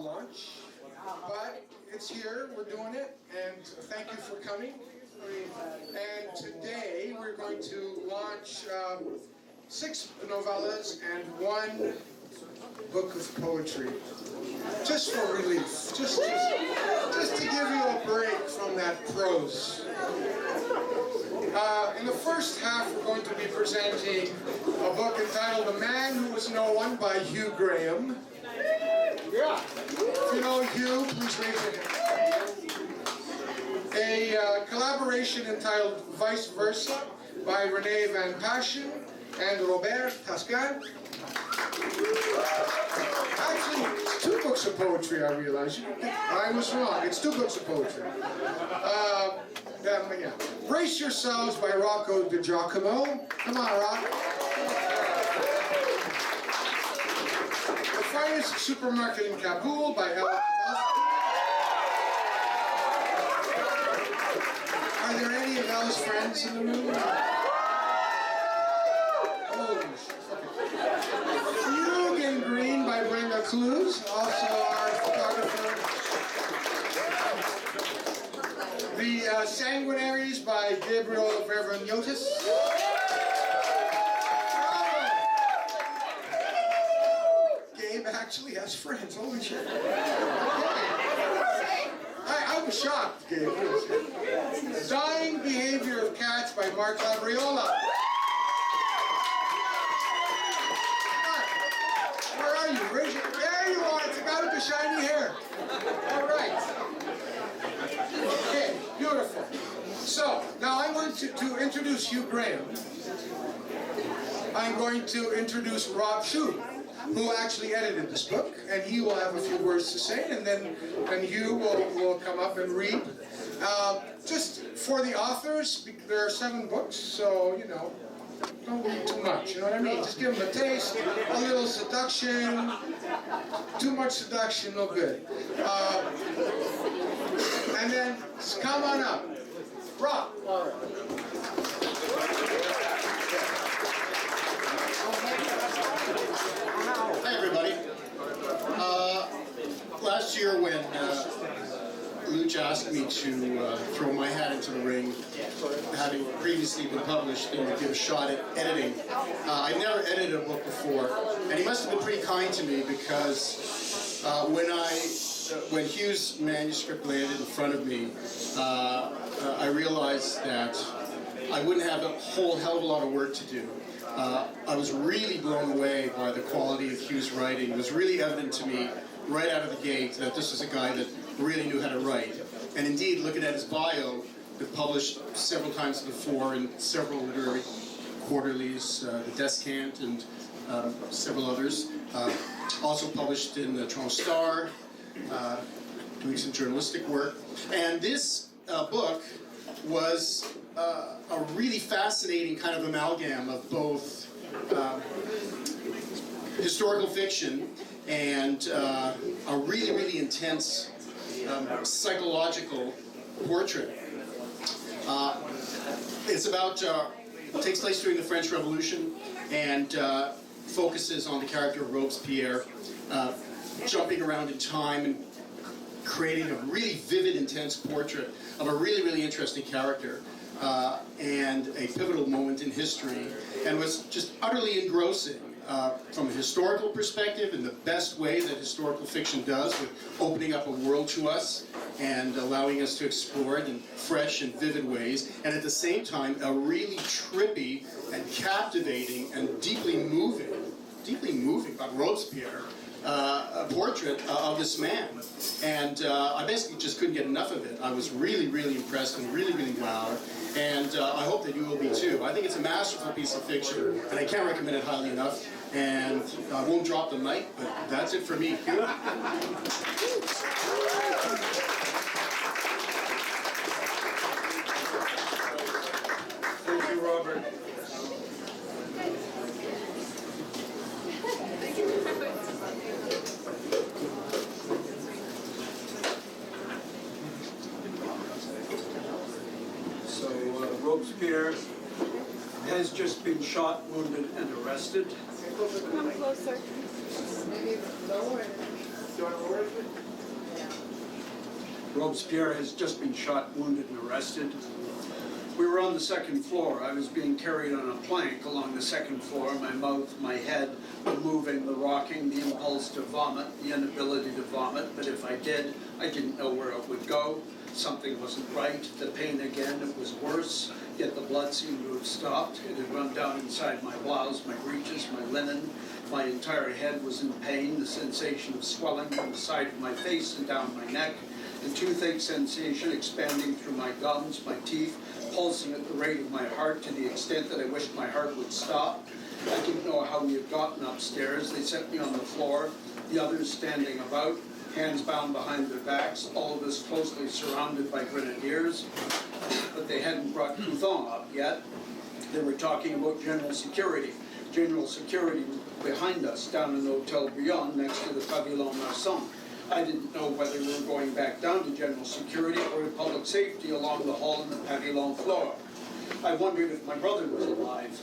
launch, but it's here, we're doing it, and thank you for coming. And today we're going to launch 6 novellas and 1 book of poetry, just for relief, just to give you a break from that prose. In the first half, we're going to be presenting a book entitled "A Man Who Was No One" by Hugh Graham. Yeah. If you know Hugh, please raise your hand. A collaboration entitled "Vice Versa" by Renée van Paschen and Paquin. Actually, it's 2 books of poetry, I realize. I was wrong. It's 2 books of poetry. Yeah. Brace Yourselves by Rocco de Giacomo. Come on, Rocco. The Finest Supermarket in Kabul by Are there any of Elle's friends in the room? Holy shit. Fugue and Green by Brenda, Clews, also our photographer. The Sanguinaires by Gabriel Verveniotis. Gabe actually has friends, holy shit. I was shocked, Gabe. Dying Behaviour of Cats by Marc Labriola. Where are you? There you are, it's a guy with the shiny hair. All right. Okay, beautiful. So, now I'm going to introduce Hugh Graham. I'm going to introduce Rob Shu, who actually edited this book, and he will have a few words to say, and then Hugh will come up and read. Just for the authors, there are 7 books, so, you know, don't read too much, you know what I mean? Just give them a taste, a little seduction. Too much seduction, no good. And then, come on up. Rob. Hi, everybody. Last year when Luch asked me to throw my hat into the ring, having previously been published and to give a shot at editing, I'd never edited a book before, and he must have been pretty kind to me because when Hugh's manuscript landed in front of me, I realized that I wouldn't have a whole hell of a lot of work to do. I was really blown away by the quality of Hugh's writing. It was really evident to me right out of the gate that this was a guy that really knew how to write. And indeed, looking at his bio, been published several times before in several literary quarterlies, the Descant and several others. Also published in the Toronto Star, doing some journalistic work. And this book was a really fascinating kind of amalgam of both historical fiction and a really, really intense psychological portrait. It's about, takes place during the French Revolution and focuses on the character of Robespierre, jumping around in time and creating a really vivid, intense portrait of a really, really interesting character and a pivotal moment in history, and was just utterly engrossing from a historical perspective in the best way that historical fiction does, with opening up a world to us and allowing us to explore it in fresh and vivid ways, and at the same time a really trippy and captivating and deeply moving by Robespierre, a portrait of this man. And I basically just couldn't get enough of it. I was really, really impressed and really, really wowed. And I hope that you will be too. I think it's a masterful piece of fiction, and I can't recommend it highly enough. And I won't drop the mic, but that's it for me. Thank you, Robert. Robespierre has just been shot, wounded, and arrested. Come closer. Maybe lower. Do you want to lower it? Robespierre has just been shot, wounded, and arrested. We were on the second floor. I was being carried on a plank along the second floor. My mouth, my head, the moving, the rocking, the impulse to vomit, the inability to vomit. But if I did, I didn't know where it would go. Something wasn't right. The pain again, it was worse. Yet the blood seemed to have stopped. It had run down inside my blouse, my breeches, my linen. My entire head was in pain. The sensation of swelling from the side of my face and down my neck. The toothache sensation expanding through my gums, my teeth, pulsing at the rate of my heart to the extent that I wished my heart would stop. I didn't know how we had gotten upstairs. They set me on the floor, the others standing about, hands bound behind their backs, all of us closely surrounded by grenadiers. But they hadn't brought Couthon up yet. They were talking about general security. General security was behind us down in the Hotel Brion next to the Pavillon Marsan. I didn't know whether we were going back down to general security or to public safety along the hall in the Pavillon floor. I wondered if my brother was alive.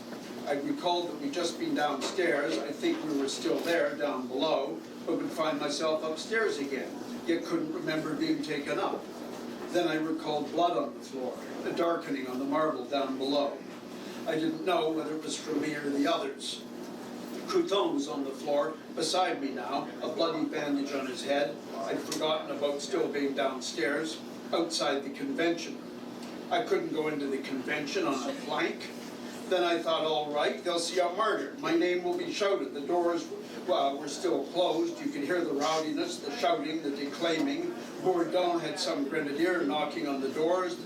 I recalled that we'd just been downstairs. I think we were still there down below, but would find myself upstairs again, yet couldn't remember being taken up. Then I recalled blood on the floor, a darkening on the marble down below. I didn't know whether it was from me or the others. Couthon was on the floor beside me now, a bloody bandage on his head. I'd forgotten about still being downstairs, outside the convention. I couldn't go into the convention on a plank. Then I thought, all right, they'll see I'm martyred. My name will be shouted. The doors were still closed. You could hear the rowdiness, the shouting, the declaiming. Bourdon had some grenadier knocking on the doors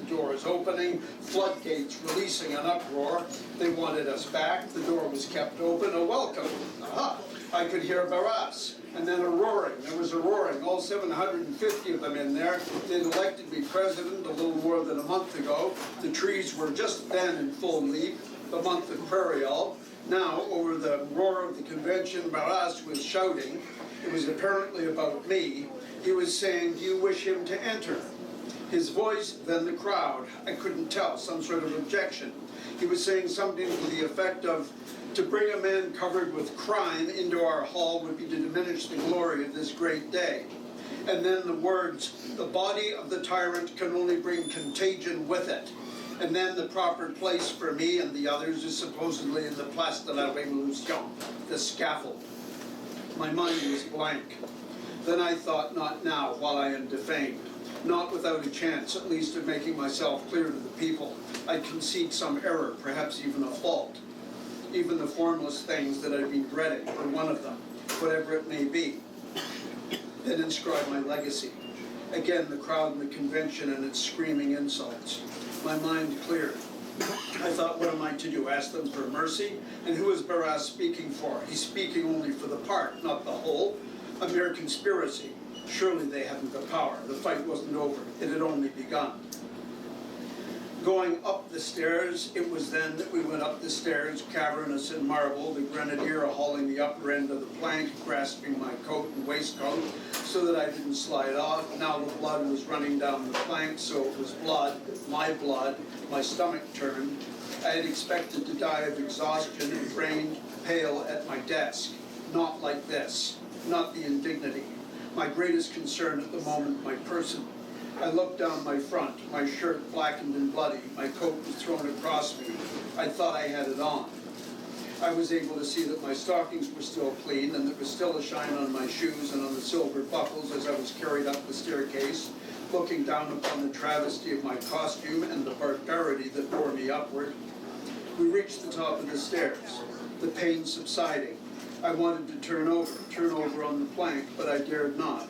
opening, floodgates releasing an uproar. They wanted us back. The door was kept open. A welcome. Aha! I could hear Barras. And then a roaring. There was a roaring. All 750 of them in there. They'd elected me president a little more than a month ago. The trees were just then in full leaf. The month of Prairial. Now, over the roar of the convention, Barras was shouting. It was apparently about me. He was saying, do you wish him to enter? His voice, then the crowd. I couldn't tell, some sort of objection. He was saying something to the effect of, to bring a man covered with crime into our hall would be to diminish the glory of this great day. And then the words, the body of the tyrant can only bring contagion with it. And then the proper place for me and the others is supposedly in the Place de la Révolution, the scaffold. My mind was blank. Then I thought, not now, while I am defamed. Not without a chance, at least, of making myself clear to the people. I'd concede some error, perhaps even a fault. Even the formless things that I'd been dreading were one of them, whatever it may be. Then inscribe my legacy. Again, the crowd in the convention and its screaming insults. My mind cleared. I thought, what am I to do? Ask them for mercy? And who is Barras speaking for? He's speaking only for the part, not the whole. A mere conspiracy. Surely they haven't the power. The fight wasn't over. It had only begun. Going up the stairs, it was then that we went up the stairs, cavernous in marble, the grenadier hauling the upper end of the plank, grasping my coat and waistcoat, so that I didn't slide off. Now the blood was running down the plank, so it was blood, my stomach turned. I had expected to die of exhaustion and brain pale at my desk. Not like this. Not the indignity. My greatest concern at the moment, my person. I looked down my front, my shirt blackened and bloody, my coat was thrown across me. I thought I had it on. I was able to see that my stockings were still clean and there was still a shine on my shoes and on the silver buckles as I was carried up the staircase, looking down upon the travesty of my costume and the barbarity that bore me upward. We reached the top of the stairs, the pain subsiding. I wanted to turn over on the plank, but I dared not.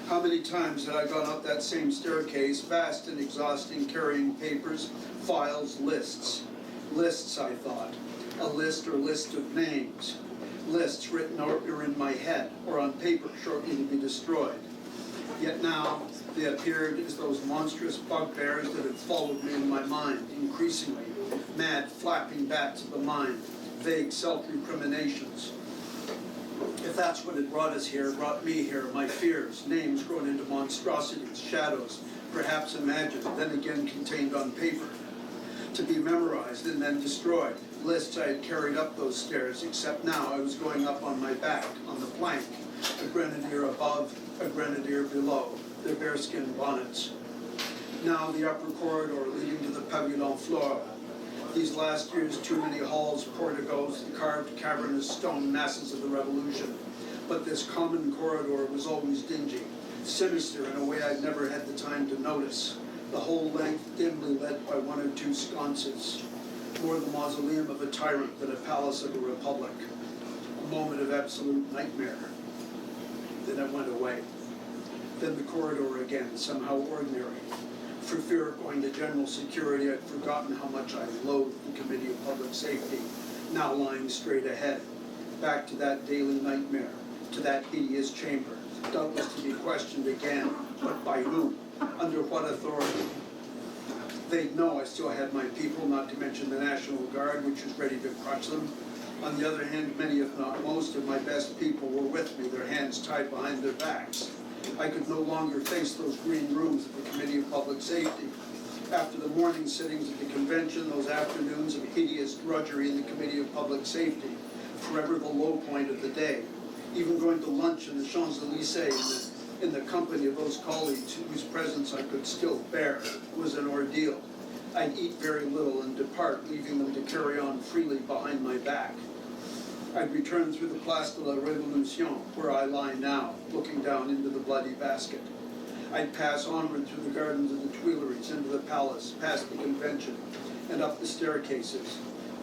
How many times had I gone up that same staircase, vast and exhausting, carrying papers, files, lists. Lists, I thought. A list or list of names. Lists written or in my head, or on paper shortly to be destroyed. Yet now, they appeared as those monstrous bugbears that had followed me in my mind, increasingly, mad, flapping bats of the mind, vague self-recriminations. If that's what had brought us here, brought me here, my fears, names grown into monstrosities, shadows, perhaps imagined, then again contained on paper, to be memorized and then destroyed. Lists I had carried up those stairs, except now I was going up on my back, on the plank, the grenadier above, a grenadier below, their bearskin bonnets. Now the upper corridor leading to the Pavillon Flore. These last years, too many halls, porticos, the carved cavernous stone masses of the Revolution. But this common corridor was always dingy, sinister in a way I'd never had the time to notice. The whole length dimly lit by one or two sconces, more the mausoleum of a tyrant than a palace of a republic. A moment of absolute nightmare. Then it went away. Then the corridor again, somehow ordinary. For fear of going to general security, I'd forgotten how much I loathed the Committee of Public Safety, now lying straight ahead. Back to that daily nightmare, to that hideous chamber, doubtless to be questioned again, but by whom? Under what authority? They'd know I still had my people, not to mention the National Guard, which was ready to crush them. On the other hand, many, if not most, of my best people were with me, their hands tied behind their backs. I could no longer face those green rooms of the Committee of Public Safety. After the morning sittings of the convention, those afternoons of hideous drudgery in the Committee of Public Safety, forever the low point of the day. Even going to lunch in the Champs-Élysées in the company of those colleagues whose presence I could still bear was an ordeal. I'd eat very little and depart, leaving them to carry on freely behind my back. I'd return through the Place de la Révolution, where I lie now, looking down into the bloody basket. I'd pass onward through the gardens of the Tuileries, into the palace, past the convention, and up the staircases,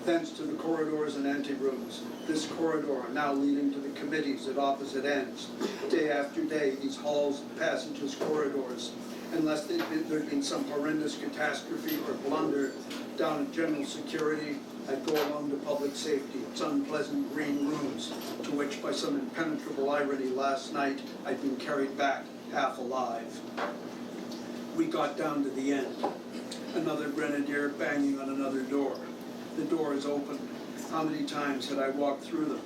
thence to the corridors and anterooms. This corridor now leading to the committees at opposite ends. Day after day, these halls, passages, corridors, unless there'd been some horrendous catastrophe or blunder down at general security, I'd go along to public safety, its unpleasant green rooms, to which by some impenetrable irony last night, I'd been carried back half alive. We got down to the end. Another grenadier banging on another door. The doors opened. How many times had I walked through them?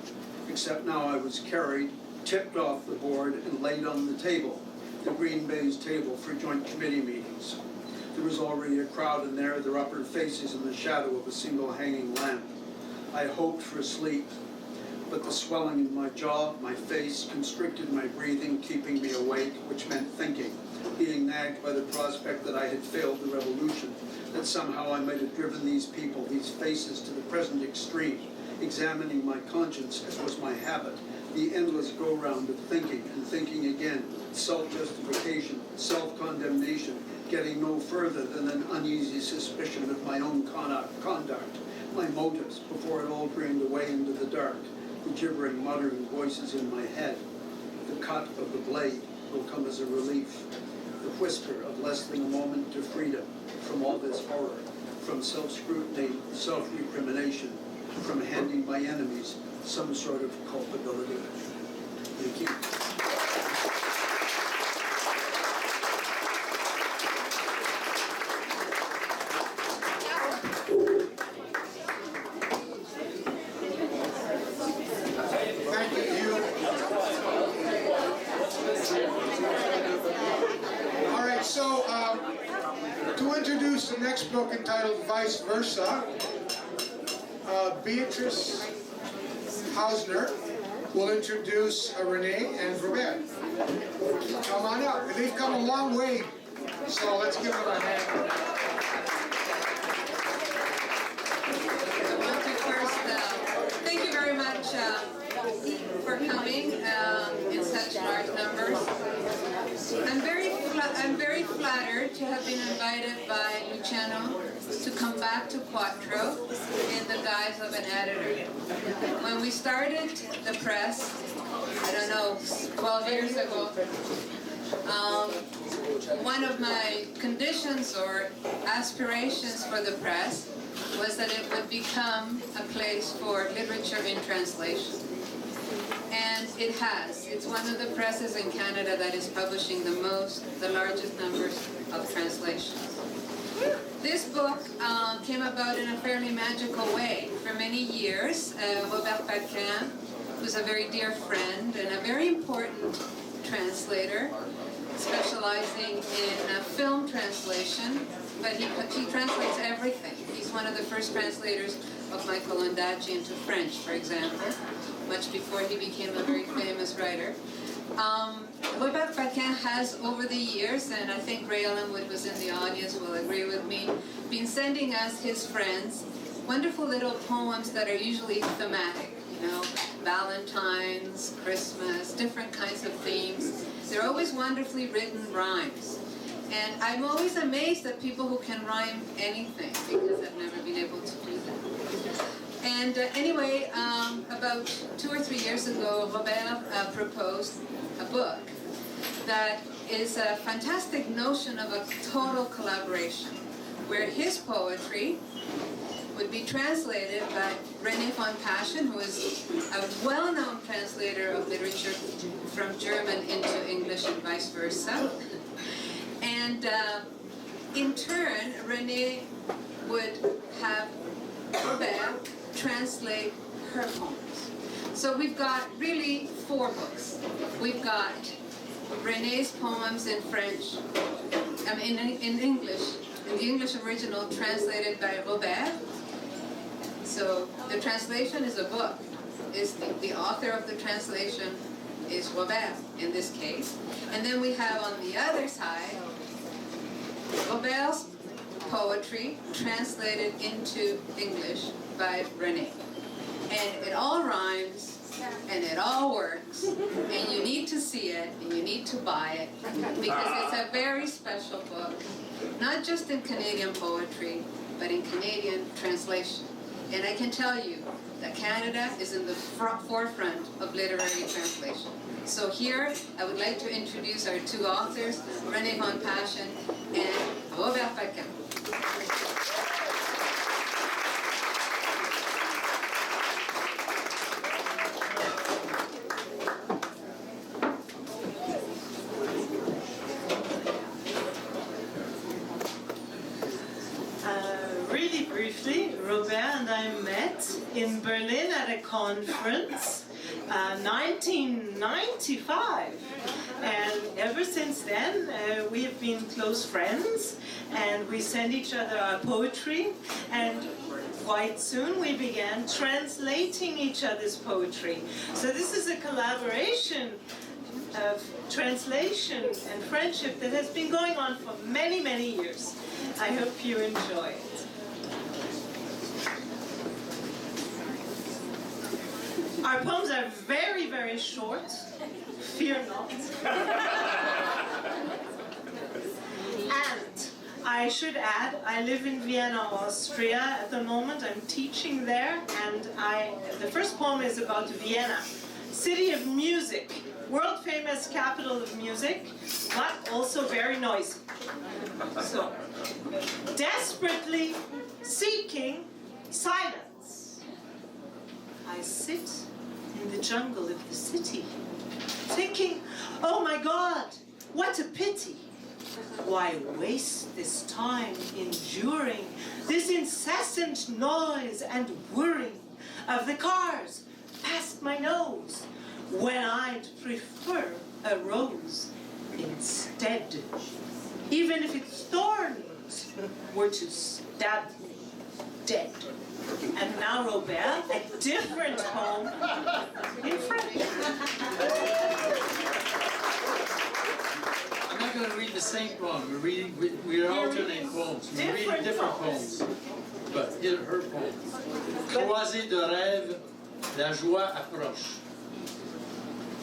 Except now I was carried, tipped off the board, and laid on the table, the green baize table for joint committee meetings. There was already a crowd in there, their upper faces in the shadow of a single hanging lamp. I hoped for sleep, but the swelling in my jaw, my face, constricted my breathing, keeping me awake, which meant thinking, being nagged by the prospect that I had failed the revolution, that somehow I might have driven these people, these faces, to the present extreme, examining my conscience, as was my habit, the endless go-round of thinking and thinking again, self-justification, self-condemnation, getting no further than an uneasy suspicion of my own conduct, my motives, before it all drained away into the dark, the gibbering, muttering voices in my head. The cut of the blade will come as a relief, the whisper of less than a moment to freedom from all this horror, from self-scrutiny, self-recrimination, from handing my enemies some sort of culpability. Thank you. The next book, entitled Vice Versa, Beatriz Hausner will introduce Renée and Verveniotis. Come on up. They've come a long way, so let's give them a hand. Thank you very much for coming in such large numbers. I'm very flattered to have been invited by Luciano to come back to Quattro in the guise of an editor. When we started the press, I don't know, 12 years ago, one of my conditions or aspirations for the press was that it would become a place for literature in translation. And it has. It's one of the presses in Canada that is publishing the largest numbers of translations. This book came about in a fairly magical way. For many years, Robert Paquin, who's a very dear friend and a very important translator, specializing in film translation, but he translates everything. He's one of the first translators of Michael Ondaatje into French, for example, much before he became a very famous writer. Robert Paquin has, over the years, and I think Ray Ellenwood was in the audience, will agree with me, been sending us, his friends, wonderful little poems that are usually thematic, you know, Valentine's, Christmas, different kinds of themes. They're always wonderfully written rhymes. And I'm always amazed at people who can rhyme anything, because I've never been able to do that. And anyway, about 2 or 3 years ago, Robert proposed a book that is a fantastic notion of a total collaboration, where his poetry would be translated by Renée von Paschen, who is a well-known translator of literature from German into English and vice versa. And in turn, Renée would have Robert translate her poems. So we've got really 4 books. We've got Renée's poems in French, in English, in the English original translated by Robert. So the translation is a book. The author of the translation is Robert in this case. And then we have on the other side Robert's poetry translated into English by Renée. And it all rhymes, and it all works, and you need to see it, and you need to buy it, because it's a very special book, not just in Canadian poetry, but in Canadian translation. And I can tell you that Canada is in the forefront of literary translation. So here, I would like to introduce our 2 authors, Renée von Paschen and Robert Paquin. Really briefly, Robert and I met in Berlin at a conference 1995, and ever since then we have been close friends, and we send each other our poetry, and quite soon we began translating each other's poetry. So this is a collaboration of translation and friendship that has been going on for many, many years. I hope you enjoy it. Our poems are very, very short. Fear not. And I should add, I live in Vienna, Austria at the moment. I'm teaching there, and the first poem is about Vienna, city of music, world famous capital of music, but also very noisy. So, desperately seeking silence, I sit in the jungle of the city, thinking, oh my God, what a pity. Why waste this time enduring this incessant noise and whirring of the cars past my nose, when I'd prefer a rose instead, even if its thorns were to stab me dead. And now, Robert, a different poem in French. I'm not going to read the same poem. We're alternating poems. We're reading different poems. But here, her poem. Croisée de rêve, la joie approche.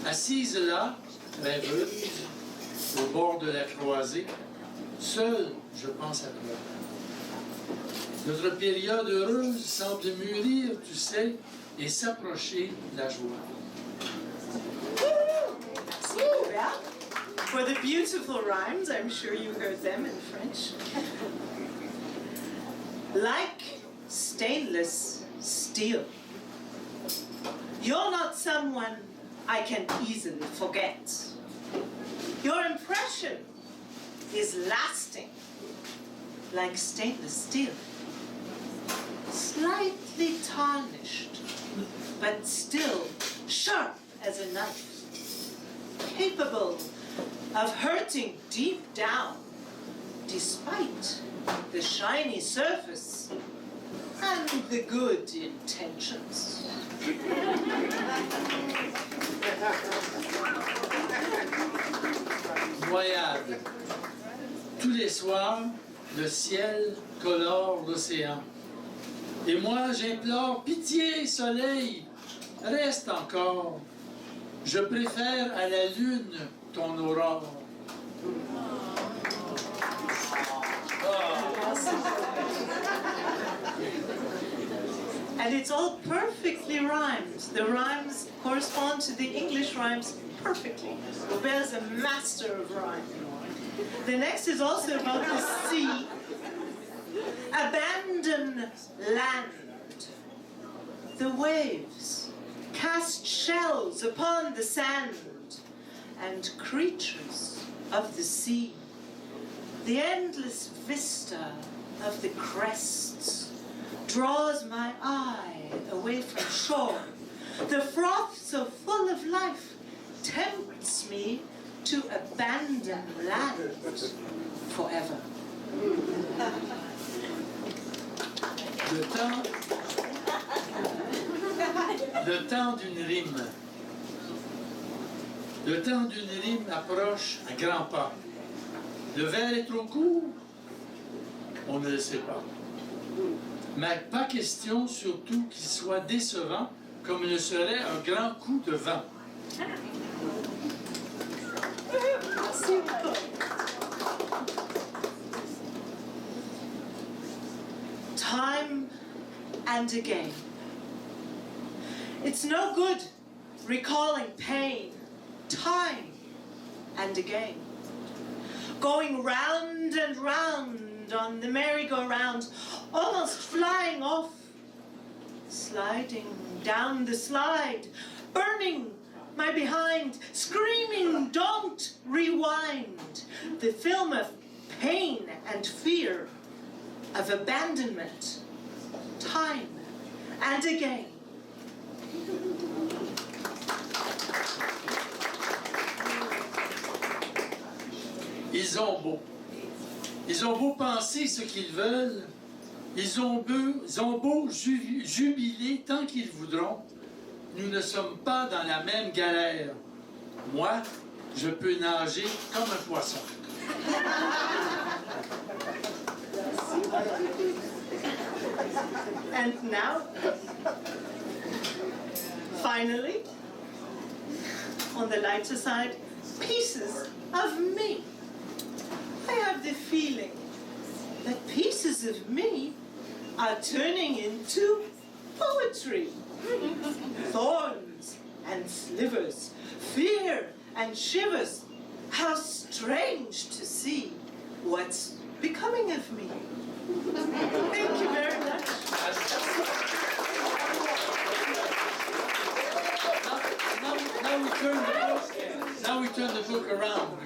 Assise là, rêveuse, au bord de la croisée, seule, je pense à toi. Notre période heureuse semble mûrir, tu sais, et s'approcher la joie. For the beautiful rhymes, I'm sure you heard them in French. Like stainless steel. You're not someone I can easily forget. Your impression is lasting, like stainless steel. Slightly tarnished, but still sharp as a knife. Capable of hurting deep down, despite the shiny surface. and the good intentions. Noyade. Tous les soirs, le ciel colore l'océan. Et moi, j'implore pitié, soleil, reste encore. Je préfère à la lune ton aurore. And it's all perfectly rhymed. The rhymes correspond to the English rhymes perfectly. Robert's a master of rhyme. The next is also about the sea. Abandon land. The waves cast shells upon the sand, and creatures of the sea. The endless vista of the crests draws my eye away from shore. The froth so full of life tempts me to abandon land forever. Le temps d'une rime. Le temps d'une rime approche à grands pas. Le vers est trop court? On ne le sait pas. Mais pas question surtout qu'il soit décevant comme le serait un grand coup de vent. Time and again. It's no good recalling pain. Time and again. Going round and round on the merry-go-round, almost flying off, sliding down the slide, burning my behind, screaming, don't rewind. The film of pain and fear, of abandonment, time and again. Ils ont beau penser ce qu'ils veulent, ils ont beau jubiler tant qu'ils voudront, nous ne sommes pas dans la même galère. Moi, je peux nager comme un poisson. And now, finally, on the lighter side, pieces of me. I have the feeling that pieces of me are turning into poetry. Thorns and slivers, fear and shivers. How strange to see what's becoming of me. Thank you very much. Now we turn the book around.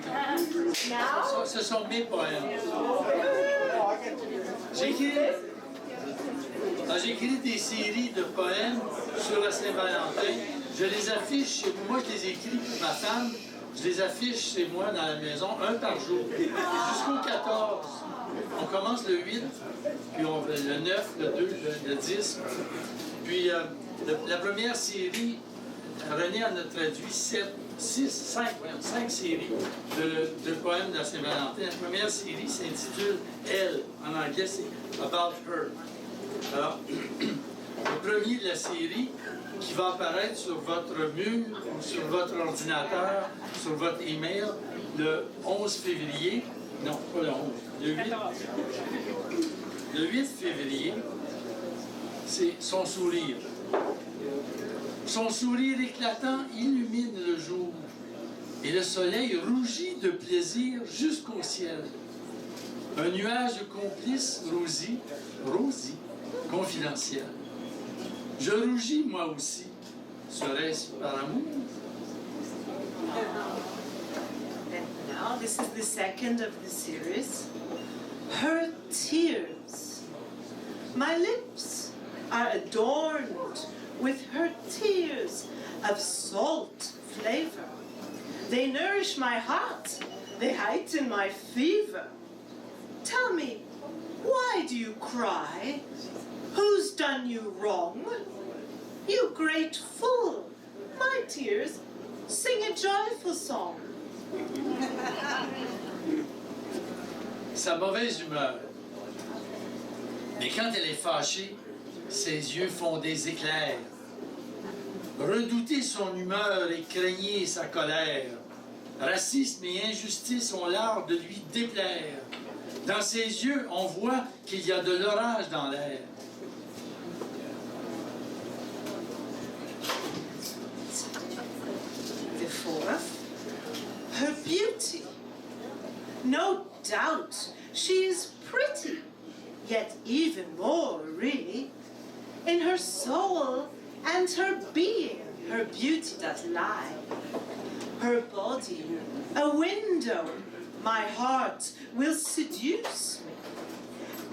Now? Ce sont mes poèmes. J'ai écrit des séries de poèmes sur la Saint-Valentin. Je les affiche chez moi, je les écris pour ma femme. Je les affiche chez moi dans la maison, un par jour, jusqu'au 14. On commence le 8, puis le 9, le 2, le 10. Puis la première série, Renée en a traduit 5 séries de poèmes de la Saint-Valentin. La première série s'intitule « Elle ». En anglais, c'est « About Her ». Alors, le premier de la série, qui va apparaître sur votre mur, sur votre ordinateur, sur votre email, le 11 février, non, pas le 11, le 8 février, c'est son sourire. Son sourire éclatant illumine le jour, et le soleil rougit de plaisir jusqu'au ciel. Un nuage complice rosy, confidentiel. Je rougis moi aussi. Serait-ce par amour? And now, this is the second of the series. Her tears. My lips are adorned with her tears of salt flavor. They nourish my heart. They heighten my fever. Tell me, why do you cry? Who's done you wrong? You great fool, my tears, sing a joyful song. Sa mauvaise humeur. Mais quand elle est fâchée, ses yeux font des éclairs. Redoutez son humeur et craignez sa colère. Racisme et injustice ont l'art de lui déplaire. Dans ses yeux, on voit qu'il y a de l'orage dans l'air. The fourth, her beauty. No doubt she is pretty, yet even more really. In her soul and her being, her beauty does lie. Her body, a window, my heart will seduce me.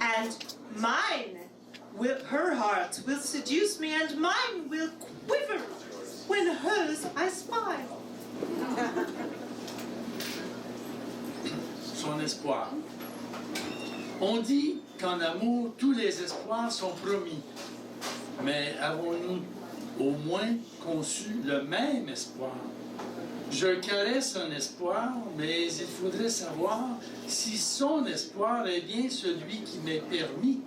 And her heart will seduce me, and mine will quiver when hers I spy. Son espoir. On dit qu'en amour, tous les espoirs sont promis. Mais avons-nous au moins conçu le même espoir? Je caresse un espoir, mais il faudrait savoir si son espoir est bien celui qui m'est permis.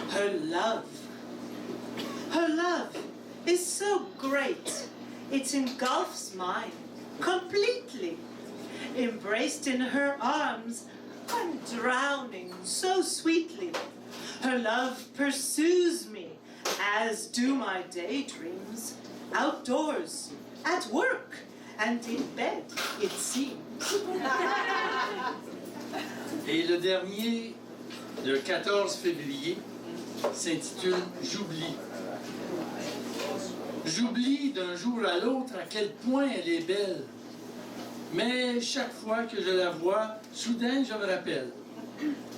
Her love is so great, it engulfs mine completely. Embraced in her arms, I'm drowning so sweetly. Her love pursues me, as do my daydreams, outdoors, at work, and in bed, it seems. Et le dernier, le 14 février, s'intitule « J'oublie ». J'oublie d'un jour à l'autre à quel point elle est belle. Mais chaque fois que je la vois, soudain je me rappelle.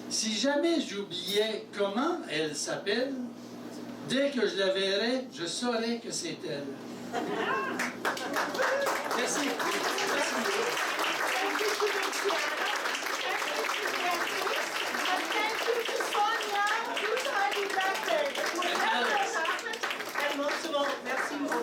Si jamais j'oubliais comment elle s'appelle, dès que je la verrais, je saurais que c'est elle. Merci. Thank you to Luciano. Thank you to Sonia, who's hiding back there. That would never have happened. And most of all, merci Robert.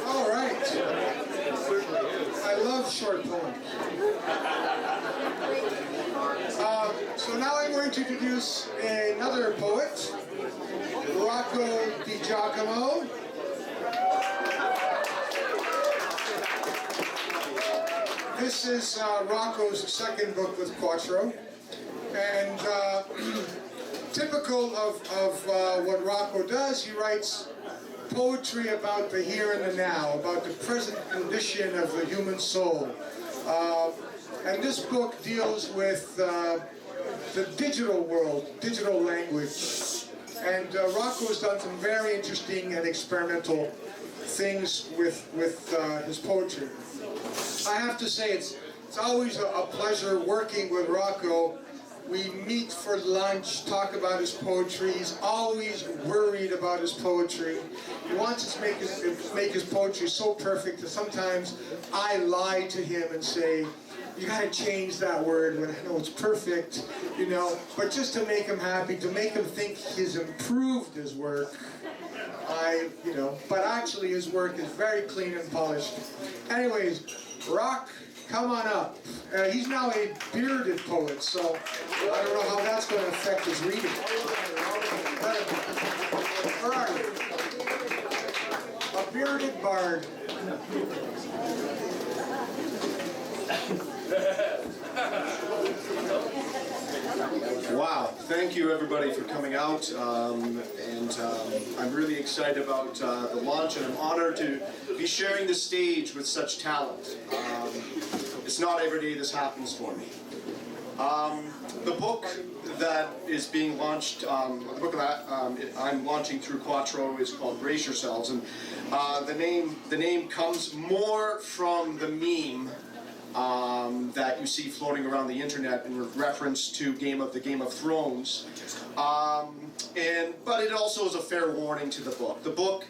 All right. I love short poems. So now I'm going to introduce another poet, Rocco di Giacomo. This is Rocco's second book with Quattro, and typical of what Rocco does, he writes poetry about the here and the now, about the present condition of the human soul. And this book deals with the digital world, digital language. And Rocco's done some very interesting and experimental things with his poetry. I have to say, it's always a pleasure working with Rocco. We meet for lunch, talk about his poetry. He's always worried about his poetry. He wants to make his poetry so perfect that sometimes I lie to him and say, you gotta change that word when I know it's perfect, you know, but just to make him happy, to make him think he's improved his work. But actually his work is very clean and polished. Anyways, Rock, come on up. He's now a bearded poet, so I don't know how that's going to affect his reading. Where are you? A bearded bard. Wow, thank you everybody for coming out, and I'm really excited about the launch, and I'm honored to be sharing the stage with such talent. It's not every day this happens for me. The book that is being launched, the book that I'm launching through Quattro is called Brace Yourselves, and the name comes more from the meme that you see floating around the internet in reference to the Game of Thrones, but it also is a fair warning to the book. The book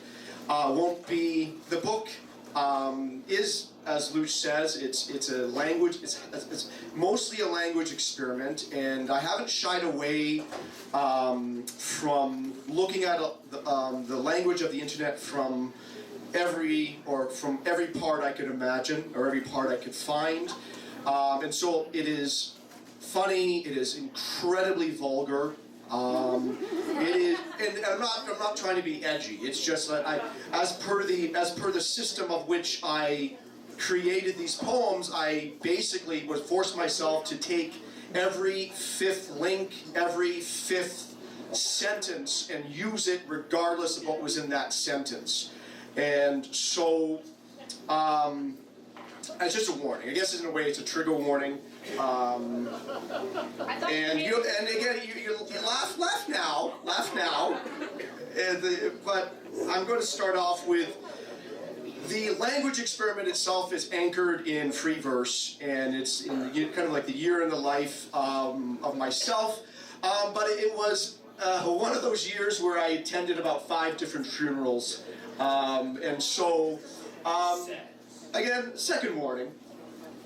is, as Luch says, it's a language. It's mostly a language experiment, and I haven't shied away from looking at the language of the internet from every part I could imagine or every part I could find, and so it is funny. It is incredibly vulgar. It is, and I'm not trying to be edgy. It's just that as per the system of which I created these poems, I basically would force myself to take every fifth link, every fifth sentence, and use it regardless of what was in that sentence. And so, it's just a warning. I guess in a way, it's a trigger warning. And again, you laugh now. But I'm going to start off with the language experiment itself is anchored in free verse, and it's in kind of like the year in the life of myself. But it was one of those years where I attended about 5 different funerals, and so again, second warning.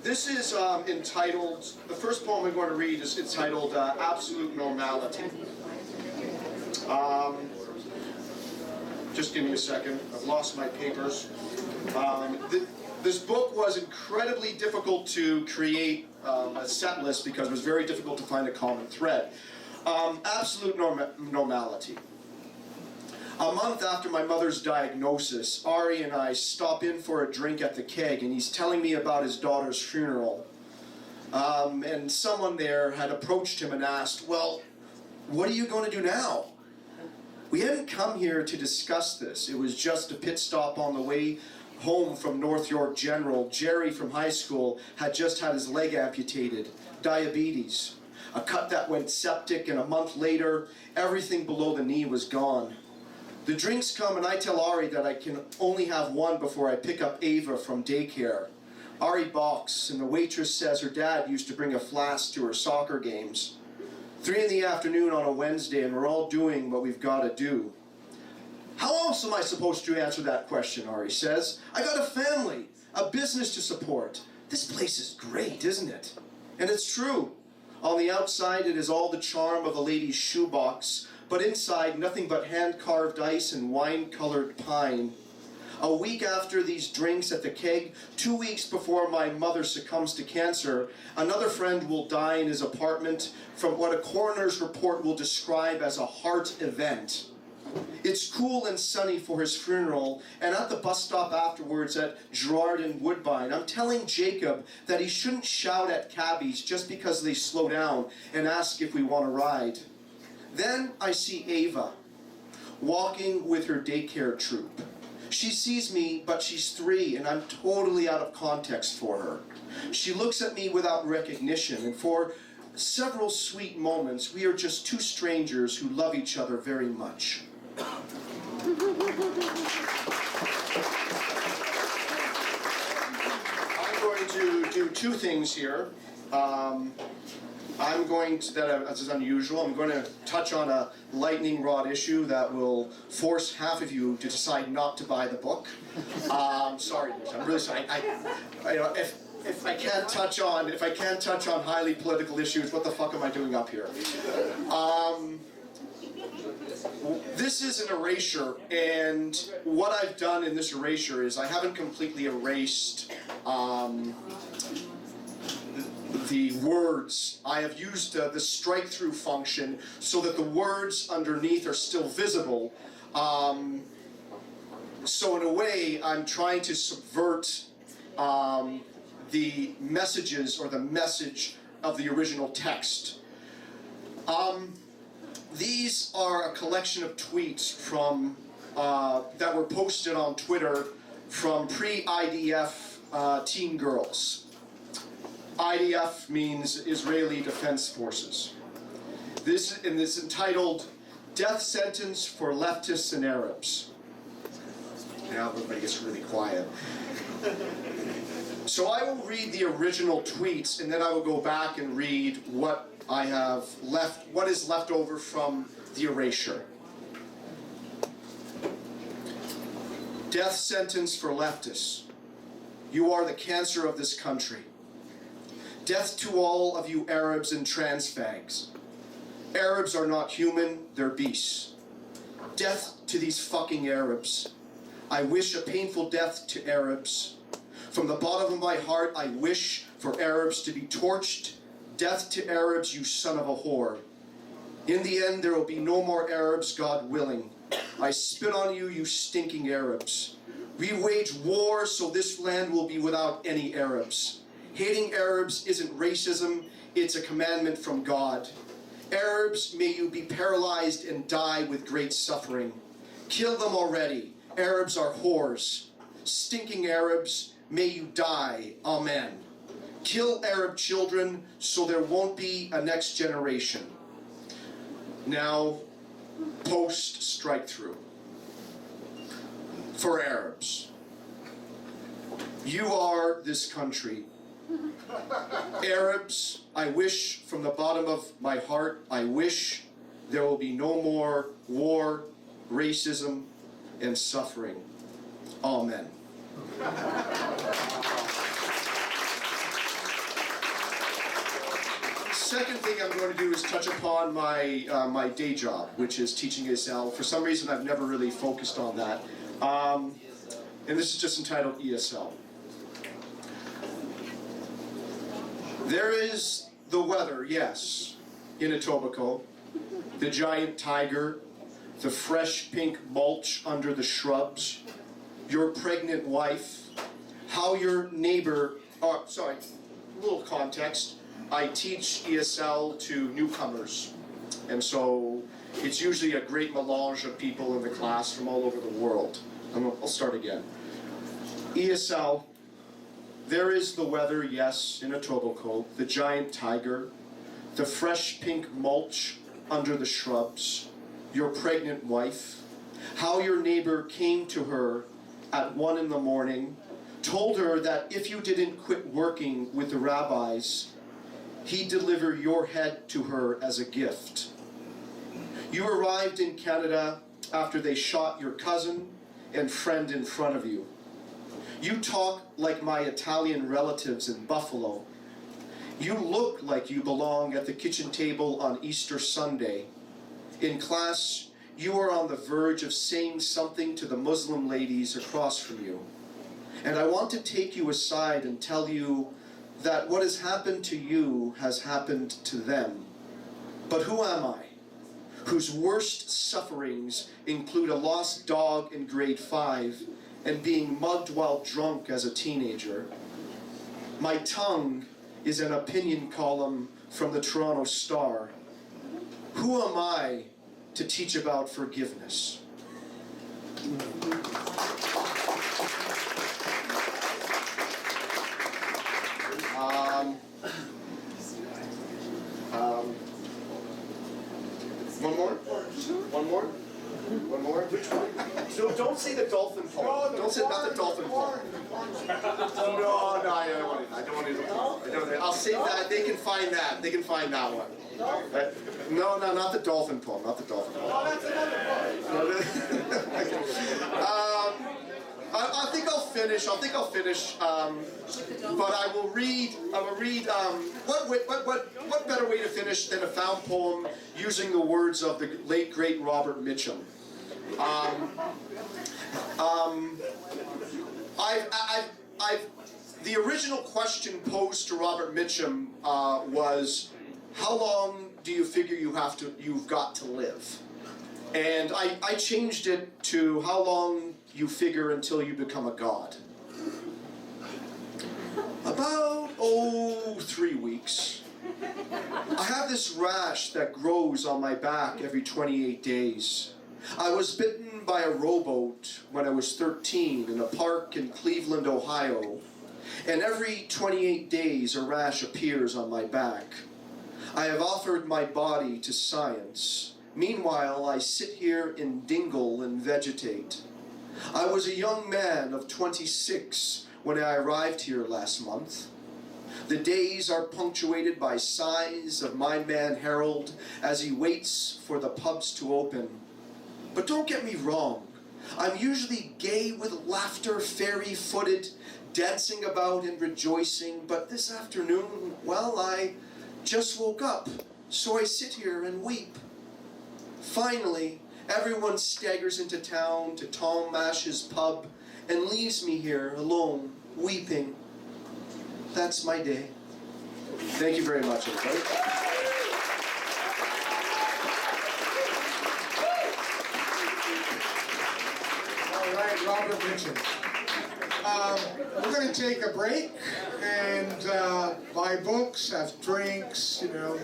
This is entitled, the first poem I'm going to read is entitled Absolute Normality. Just give me a second, I've lost my papers. This book was incredibly difficult to create a set list because it was very difficult to find a common thread. Absolute Normality. A month after my mother's diagnosis, Ari and I stop in for a drink at the Keg, and he's telling me about his daughter's funeral. And someone there had approached him and asked, well, what are you going to do now? We hadn't come here to discuss this. It was just a pit stop on the way home from North York General. Jerry from high school had just had his leg amputated, diabetes, a cut that went septic, and a month later, everything below the knee was gone. The drinks come and I tell Ari that I can only have one before I pick up Ava from daycare. Ari balks, and the waitress says her dad used to bring a flask to her soccer games. 3 in the afternoon on a Wednesday, and we're all doing what we've got to do. How else am I supposed to answer that question, Ari says. I got a family, a business to support. This place is great, isn't it? And it's true. On the outside, it is all the charm of a lady's shoebox, but inside, nothing but hand-carved ice and wine-colored pine. A week after these drinks at the Keg, 2 weeks before my mother succumbs to cancer, another friend will die in his apartment from what a coroner's report will describe as a heart event. It's cool and sunny for his funeral, and at the bus stop afterwards at Gerard and Woodbine, I'm telling Jacob that he shouldn't shout at cabbies just because they slow down and ask if we want to ride. Then I see Ava, walking with her daycare troop. She sees me, but she's 3, and I'm totally out of context for her. She looks at me without recognition, and for several sweet moments, we are just 2 strangers who love each other very much. I'm going to do 2 things here. I'm going to, this is unusual, I'm going to touch on a lightning rod issue that will force half of you to decide not to buy the book. Sorry, I'm really sorry. If I can't touch on highly political issues, what the fuck am I doing up here? This is an erasure, and what I've done in this erasure is I haven't completely erased the words. I have used the strike-through function so that the words underneath are still visible. So in a way, I'm trying to subvert the messages or the message of the original text. These are a collection of tweets from that were posted on Twitter from pre-IDF teen girls. IDF means Israeli Defense Forces. This is entitled Death Sentence for Leftists and Arabs. Now everybody gets really quiet. So I will read the original tweets, and then I will go back and read what I have left, what is left over from the erasure. Death sentence for leftists. You are the cancer of this country. Death to all of you Arabs and trans fags. Arabs are not human, they're beasts. Death to these fucking Arabs. I wish a painful death to Arabs. From the bottom of my heart, I wish for Arabs to be torched. Death to Arabs, you son of a whore. In the end, there will be no more Arabs, God willing. I spit on you, you stinking Arabs. We wage war so this land will be without any Arabs. Hating Arabs isn't racism, it's a commandment from God. Arabs, may you be paralyzed and die with great suffering. Kill them already. Arabs are whores. Stinking Arabs, may you die. Amen. Kill Arab children so there won't be a next generation. Now, post-strike through. For Arabs. You are this country. Arabs, I wish from the bottom of my heart, I wish there will be no more war, racism, and suffering. Amen. Second thing I'm going to do is touch upon my day job, which is teaching ESL. For some reason, I've never really focused on that. And this is just entitled ESL. There is the weather, yes, in Etobicoke, the giant tiger, the fresh pink mulch under the shrubs, your pregnant wife, how your neighbor, a little context, I teach ESL to newcomers, and so it's usually a great melange of people in the class from all over the world. I'll start again. ESL. There is the weather, yes, in Etobicoke, the giant tiger, the fresh pink mulch under the shrubs, your pregnant wife, how your neighbor came to her at 1 in the morning, told her that if you didn't quit working with the rabbis, he'd deliver your head to her as a gift. You arrived in Canada after they shot your cousin and friend in front of you. You talk like my Italian relatives in Buffalo. You look like you belong at the kitchen table on Easter Sunday. In class, you are on the verge of saying something to the Muslim ladies across from you. And I want to take you aside and tell you that what has happened to you has happened to them. But who am I, whose worst sufferings include a lost dog in grade 5 and being mugged while drunk as a teenager? My tongue is an opinion column from the Toronto Star. Who am I to teach about forgiveness? One more? One more? One more? Which one? No, don't say the dolphin poem. Don't say not the dolphin poem. No, I don't want to. I'll say that. They can find that. They can find that one. No, not the dolphin poem. Not the dolphin poem. Oh, that's another poem. I think I'll finish. But I will read. What better way to finish than a found poem using the words of the late great Robert Mitchum? The original question posed to Robert Mitchum was, how long do you figure you've got to live? And I changed it to how long you figure until you become a god. About 3 weeks. I have this rash that grows on my back every 28 days. I was bitten by a rowboat when I was 13 in a park in Cleveland, Ohio, and every 28 days a rash appears on my back. I have offered my body to science. Meanwhile, I sit here and dingle and vegetate. I was a young man of 26 when I arrived here last month. The days are punctuated by sighs of my man Harold as he waits for the pubs to open. But don't get me wrong, I'm usually gay with laughter, fairy-footed, dancing about and rejoicing, but this afternoon, well, I just woke up, so I sit here and weep. Finally, everyone staggers into town to Tom Mash's pub and leaves me here alone, weeping. That's my day. Thank you very much, everybody. All right, Robert Mitchell. We're going to take a break and buy books, have drinks, you know,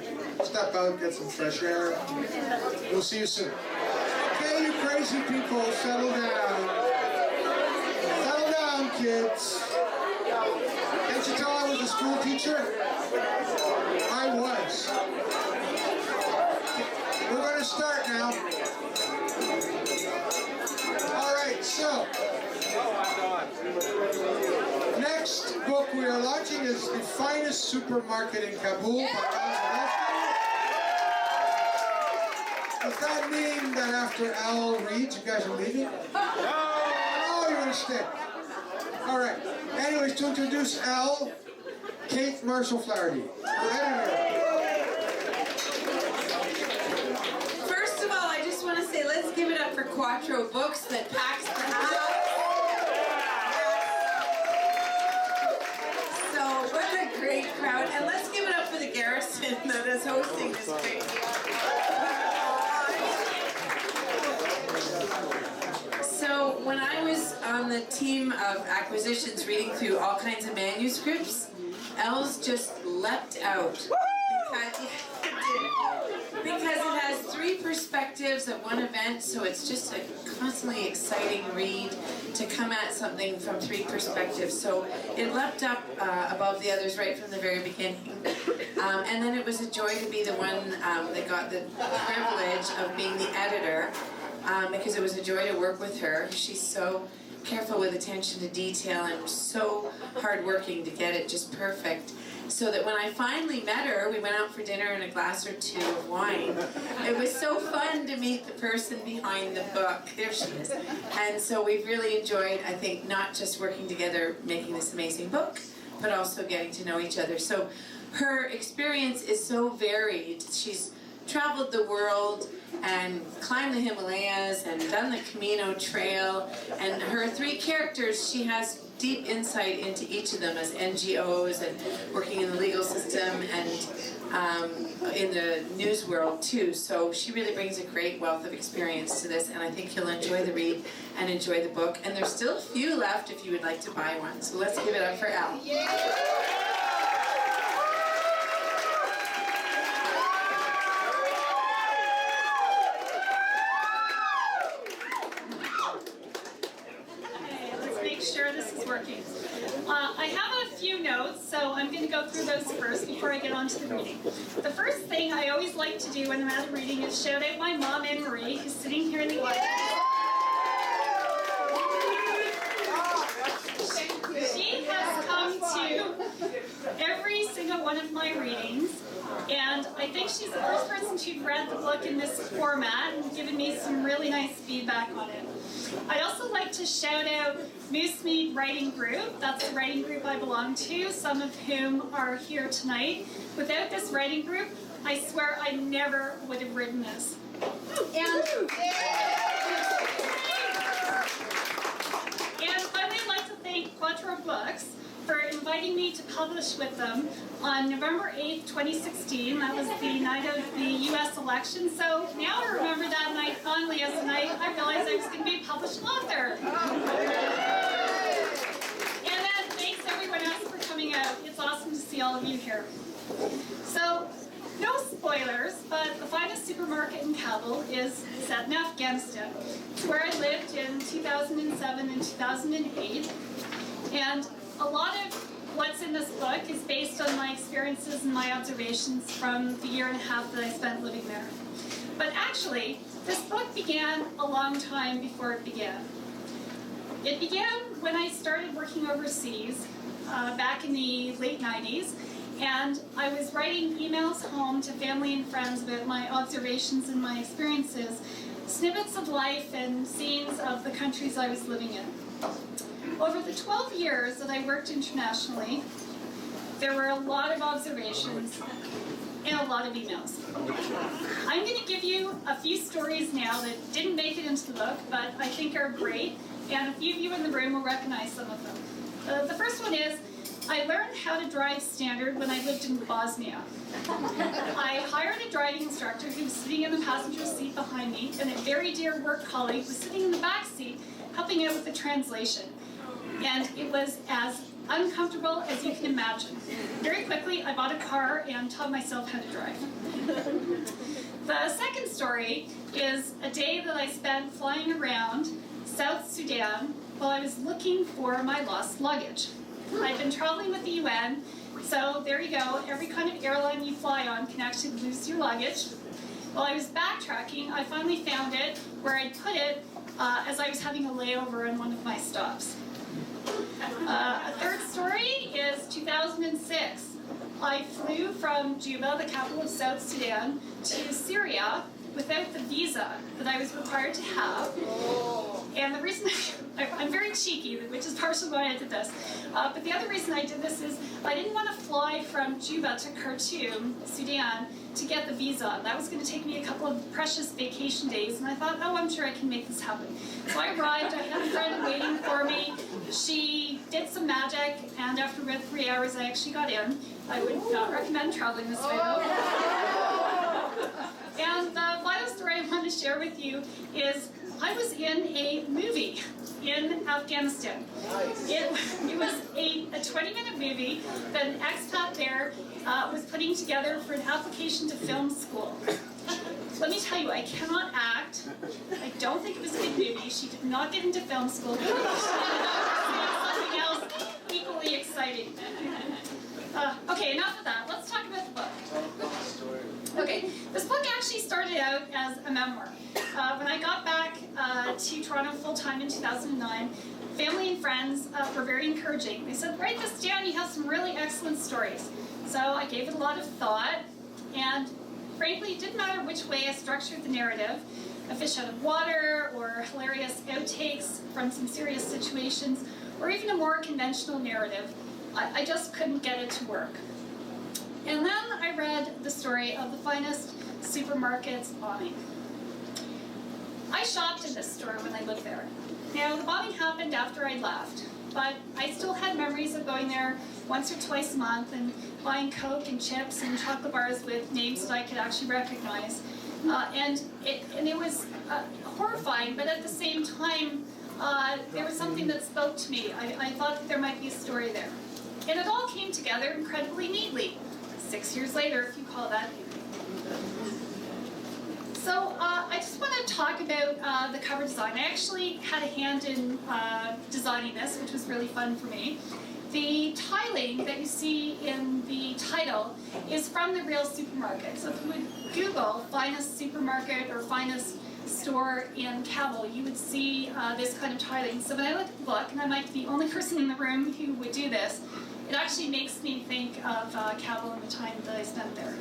step out, get some fresh air. We'll see you soon. Okay, you crazy people, settle down. Settle down, kids. Can't you tell I was a school teacher? I was. We're going to start now. All right, so next book we are launching is The Finest Supermarket in Kabul. Does that mean that after Al reads, you guys are leaving? No, you're going to stay. All right. Anyways, to introduce Al, Kate Marshall Flaherty, your editor. First of all, I just want to say let's give it up for Quattro Books that packs the house. So what a great crowd. And let's give it up for the Garrison that is hosting this great So when I was on the team of acquisitions reading through all kinds of manuscripts, Els just leapt out. Because it has three perspectives of one event, so it's just a constantly exciting read to come at something from three perspectives. So it leapt up above the others right from the very beginning. And then it was a joy to be the one that got the privilege of being the editor, because it was a joy to work with her. She's so careful with attention to detail and so hardworking to get it just perfect. So that when I finally met her, we went out for dinner and a glass or two of wine. It was so fun to meet the person behind the book. There she is. And so we've really enjoyed, I think, not just working together making this amazing book, but also getting to know each other. So her experience is so varied. She's traveled the world and climbed the Himalayas and done the Camino Trail. And her three characters, she has deep insight into each of them as NGOs and working in the legal system and in the news world too. So she really brings a great wealth of experience to this, and I think you'll enjoy the read and enjoy the book. And there's still a few left if you would like to buy one. So let's give it up for Al. I have a few notes, so I'm going to go through those first before I get on to the reading. The first thing I always like to do when I'm at a reading is shout out my mom, Anne-Marie, who's sitting here in the audience. She has come to every single one of my readings, and I think she's the first person to read the book in this format and given me some really nice feedback on it. I'd also like to shout out Moose Mead Writing Group. That's the writing group I belong to, some of whom are here tonight. Without this writing group, I swear I never would have written this. And finally, I'd like to thank Quattro Books for inviting me to publish with them on November 8th, 2016. That was the night of the U.S. election. So now I remember that night fondly as the night I realized I was going to be a published author. And then thanks everyone else for coming out. It's awesome to see all of you here. So, no spoilers, but the finest supermarket in Kabul is set in Afghanistan. It's where I lived in 2007 and 2008. And a lot of what's in this book is based on my experiences and my observations from the year and a half that I spent living there. But actually, this book began a long time before it began. It began when I started working overseas back in the late 90s, and I was writing emails home to family and friends about my observations and my experiences, snippets of life and scenes of the countries I was living in. Over the 12 years that I worked internationally, there were a lot of observations and a lot of emails. I'm going to give you a few stories now that didn't make it into the book, but I think are great, and a few of you in the room will recognize some of them. The first one is, I learned how to drive standard when I lived in Bosnia. I hired a driving instructor who was sitting in the passenger seat behind me, and a very dear work colleague was sitting in the back seat helping out with the translation. And it was as uncomfortable as you can imagine. Very quickly, I bought a car and taught myself how to drive. The second story is a day that I spent flying around South Sudan while I was looking for my lost luggage. I've been traveling with the UN, so there you go. Every kind of airline you fly on can actually lose your luggage. While I was backtracking, I finally found it where I'd put it as I was having a layover on one of my stops. A third story is 2006. I flew from Juba, the capital of South Sudan, to Syria without the visa that I was required to have. And the reason I'm very cheeky, which is partially why I did this. But the other reason I did this is I didn't want to fly from Juba to Khartoum, Sudan, to get the visa. That was going to take me a couple of precious vacation days, and I thought, oh, I'm sure I can make this happen. So I arrived, I had a friend waiting for me. She did some magic, and after about 3 hours, I actually got in. I would not recommend traveling this way, though. And the final story I want to share with you is I was in a movie in Afghanistan. It was a 20-minute movie that an expat there was putting together for an application to film school. Let me tell you, I cannot act. I don't think it was a good movie. She did not get into film school. She ended up something else equally exciting. Okay, enough of that. Let's talk about the book. Okay, this book actually started out as a memoir. When I got back to Toronto full-time in 2009, family and friends were very encouraging. They said, write this down, you have some really excellent stories. So I gave it a lot of thought, and frankly, it didn't matter which way I structured the narrative, a fish out of water, or hilarious outtakes from some serious situations, or even a more conventional narrative. I just couldn't get it to work. And then I read the story of the finest supermarket's bombing. I shopped in this store when I lived there. Now, the bombing happened after I left, but I still had memories of going there once or twice a month and buying Coke and chips and chocolate bars with names that I could actually recognize. And it was horrifying, but at the same time, there was something that spoke to me. I thought that there might be a story there. And it all came together incredibly neatly. 6 years later, if you call that neat. So I just want to talk about the cover design. I actually had a hand in designing this, which was really fun for me. The tiling that you see in the title is from the real supermarket. So if you would Google finest supermarket or finest store in Kabul, you would see this kind of tiling. So when I look at the book, and I might be the only person in the room who would do this, it actually makes me think of Kabul and the time that I spent there.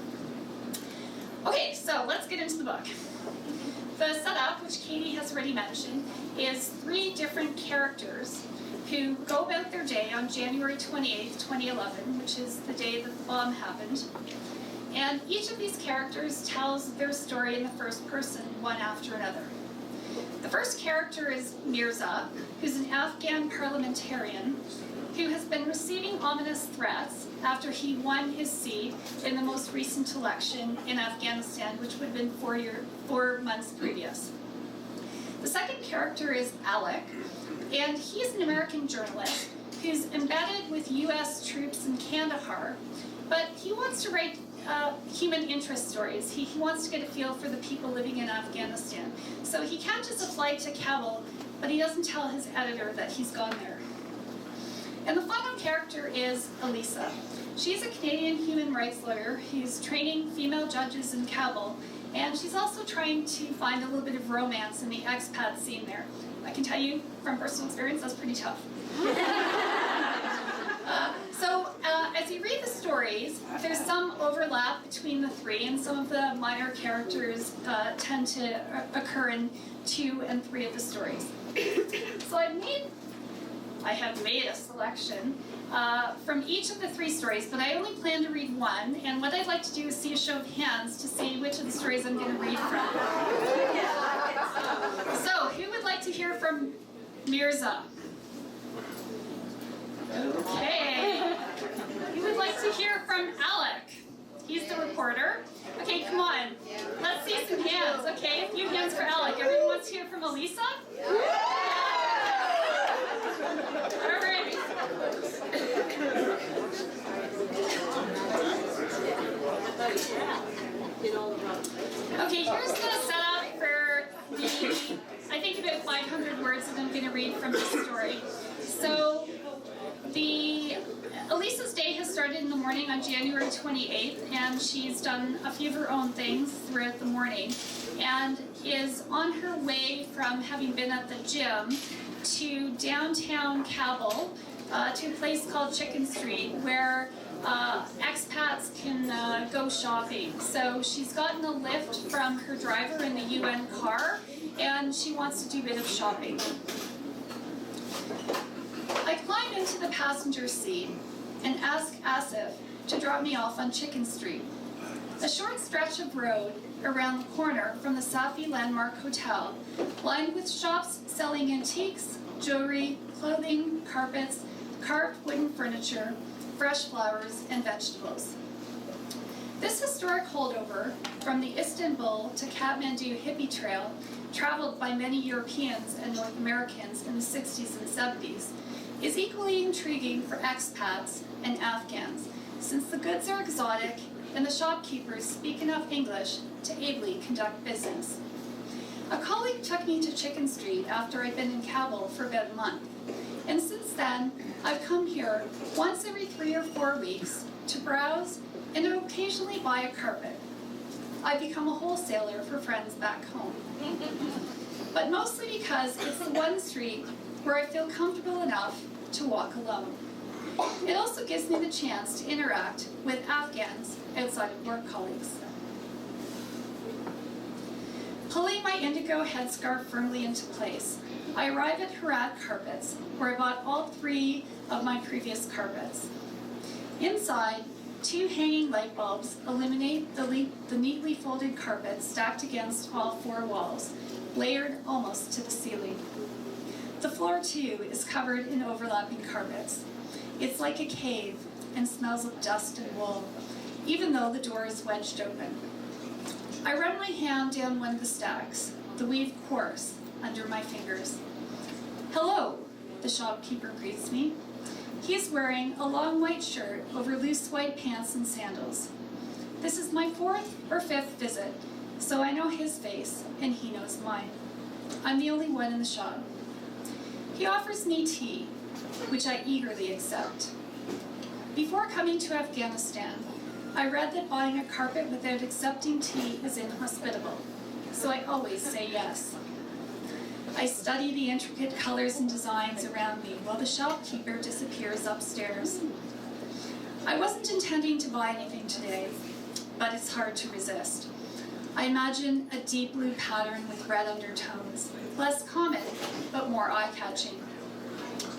Okay, so let's get into the book. The setup, which Katie has already mentioned, is 3 different characters who go about their day on January 28th, 2011, which is the day that the bomb happened. And each of these characters tells their story in the first person, one after another. The first character is Mirza, who's an Afghan parliamentarian who has been receiving ominous threats after he won his seat in the most recent election in Afghanistan, which would have been 4 months previous. The second character is Alec, and he's an American journalist who's embedded with US troops in Kandahar, but he wants to write human interest stories. He wants to get a feel for the people living in Afghanistan. So he catches a flight to Kabul, but he doesn't tell his editor that he's gone there. And the final character is Elisa. She's a Canadian human rights lawyer who's training female judges in Kabul, and she's also trying to find a little bit of romance in the expat scene there. I can tell you from personal experience, that's pretty tough. As you read the stories, there's some overlap between the three, and some of the minor characters tend to occur in 2 and 3 of the stories. So I have made a selection from each of the 3 stories, but I only plan to read one, and what I'd like to do is see a show of hands to see which of the stories I'm going to read from. So, who would like to hear from Mirza? Okay. Who would like to hear from Alec? He's the reporter. Okay, come on. Let's see some hands. Okay, a few hands for Alec. Everyone wants to hear from Elisa? All right. Okay, here's the setup for the, I think about 500 words that I'm going to read from this story. So, Elisa's day has started in the morning on January 28th, and she's done a few of her own things throughout the morning, and is on her way from having been at the gym to downtown Kabul, to a place called Chicken Street, where expats can go shopping. So she's gotten a lift from her driver in the UN car, and she wants to do a bit of shopping. I climb into the passenger seat and ask Asif to drop me off on Chicken Street, a short stretch of road around the corner from the Safi Landmark Hotel, lined with shops selling antiques, jewelry, clothing, carpets, carved wooden furniture, fresh flowers, and vegetables. This historic holdover from the Istanbul to Kathmandu hippie trail, traveled by many Europeans and North Americans in the 60s and 70s, is equally intriguing for expats and Afghans, since the goods are exotic and the shopkeepers speak enough English to ably conduct business. A colleague took me to Chicken Street after I'd been in Kabul for about a month, and since then, I've come here once every 3 or 4 weeks to browse and to occasionally buy a carpet. I've become a wholesaler for friends back home. But mostly because it's the one street where I feel comfortable enough to walk alone. It also gives me the chance to interact with Afghans outside of work colleagues. Pulling my indigo headscarf firmly into place, I arrive at Herat Carpets, where I bought all 3 of my previous carpets. Inside, 2 hanging light bulbs illuminate the neatly folded carpet stacked against all 4 walls, layered almost to the ceiling. The floor, too, is covered in overlapping carpets. It's like a cave and smells of dust and wool, even though the door is wedged open. I run my hand down one of the stacks, the weave coarse, under my fingers. "Hello," the shopkeeper greets me. He is wearing a long white shirt over loose white pants and sandals. This is my 4th or 5th visit, so I know his face and he knows mine. I'm the only one in the shop. He offers me tea, which I eagerly accept. Before coming to Afghanistan, I read that buying a carpet without accepting tea is inhospitable, so I always say yes. I study the intricate colors and designs around me while the shopkeeper disappears upstairs. I wasn't intending to buy anything today, but it's hard to resist. I imagine a deep blue pattern with red undertones, less common, but more eye-catching.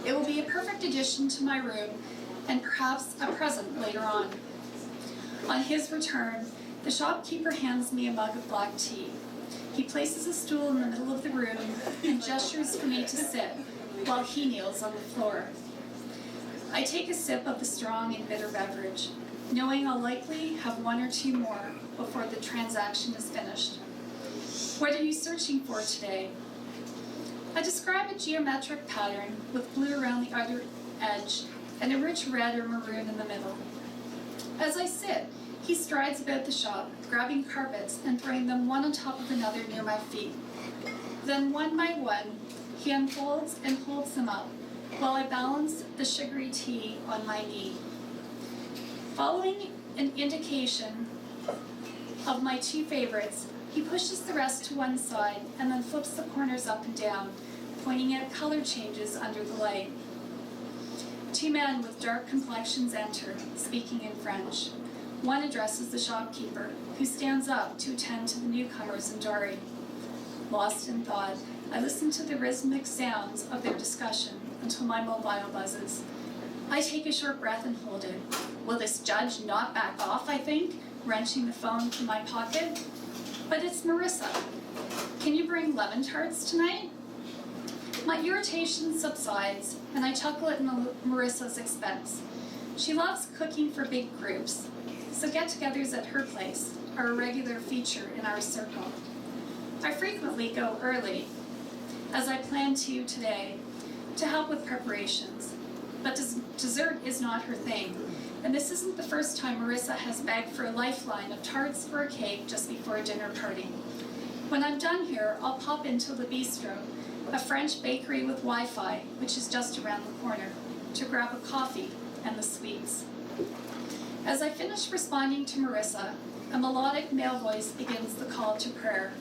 It will be a perfect addition to my room, and perhaps a present later on. On his return, the shopkeeper hands me a mug of black tea. He places a stool in the middle of the room and gestures for me to sit, while he kneels on the floor. I take a sip of the strong and bitter beverage, knowing I'll likely have 1 or 2 more before the transaction is finished. "What are you searching for today?" I describe a geometric pattern with blue around the other edge and a rich red or maroon in the middle. As I sit, he strides about the shop, grabbing carpets and throwing them one on top of another near my feet. Then, one by one, he unfolds and holds them up, while I balance the sugary tea on my knee. Following an indication of my two favorites, he pushes the rest to one side and then flips the corners up and down, pointing out color changes under the light. Two men with dark complexions enter, speaking in French. One addresses the shopkeeper, who stands up to attend to the newcomers and Dory. Lost in thought, I listen to the rhythmic sounds of their discussion until my mobile buzzes. I take a short breath and hold it. Will this judge not back off, I think, wrenching the phone from my pocket? But it's Marissa. Can you bring lemon tarts tonight? My irritation subsides, and I chuckle at Marissa's expense. She loves cooking for big groups, so get-togethers at her place are a regular feature in our circle. I frequently go early, as I plan to today, to help with preparations. But dessert is not her thing, and this isn't the first time Marissa has begged for a lifeline of tarts or a cake just before a dinner party. When I'm done here, I'll pop into Le Bistro, a French bakery with Wi-Fi, which is just around the corner, to grab a coffee and the sweets. As I finish responding to Marissa, a melodic male voice begins the call to prayer.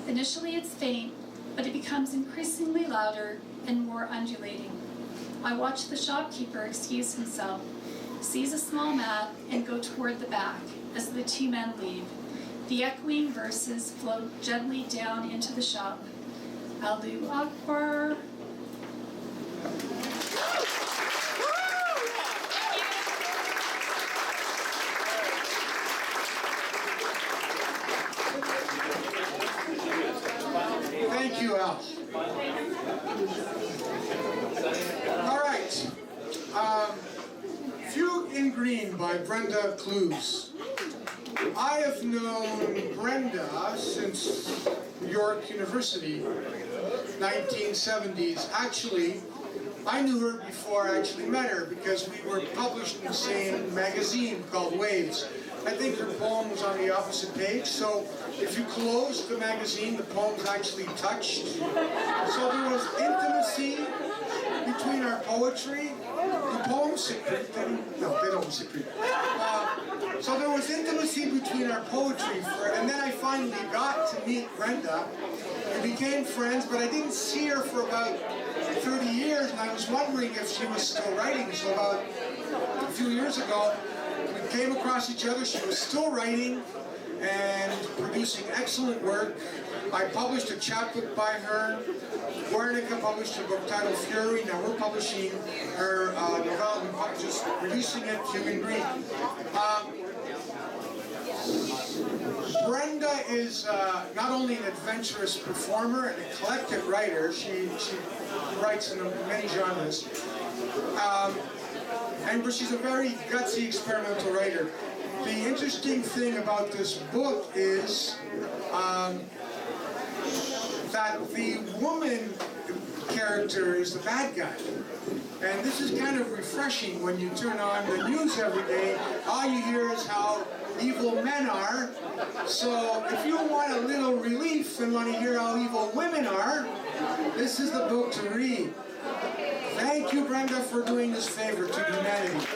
Initially it's faint, but it becomes increasingly louder and more undulating. I watch the shopkeeper excuse himself, seize a small mat, and go toward the back as the two men leave. The echoing verses float gently down into the shop. Allahu Akbar. Thank you, Al. All right. Fugue in Green by Brenda Clews. I have known Brenda since York University, 1970s. Actually, I knew her before I actually met her because we were published in the same magazine called Waves. I think her poem was on the opposite page, so if you closed the magazine, the poems actually touched. So there was intimacy between our poetry. The poems sit pretty, no, they don't sit pretty. So there was intimacy between our poetry, and then I finally got to meet Brenda. We became friends, but I didn't see her for about 30 years, and I was wondering if she was still writing. So about a few years ago, we came across each other. She was still writing and producing excellent work. I published a chapbook by her. Guernica published a book titled Fury. Now we're publishing her novella. We're just releasing it, Fugue in Green. Brenda is not only an adventurous performer and a eclectic writer. She writes in many genres. But she's a very gutsy experimental writer. The interesting thing about this book is that the woman character is the bad guy. And this is kind of refreshing when you turn on the news every day. All you hear is how evil men are. So if you want a little relief and want to hear how evil women are, this is the book to read. Thank you, Brenda, for doing this favor to humanity.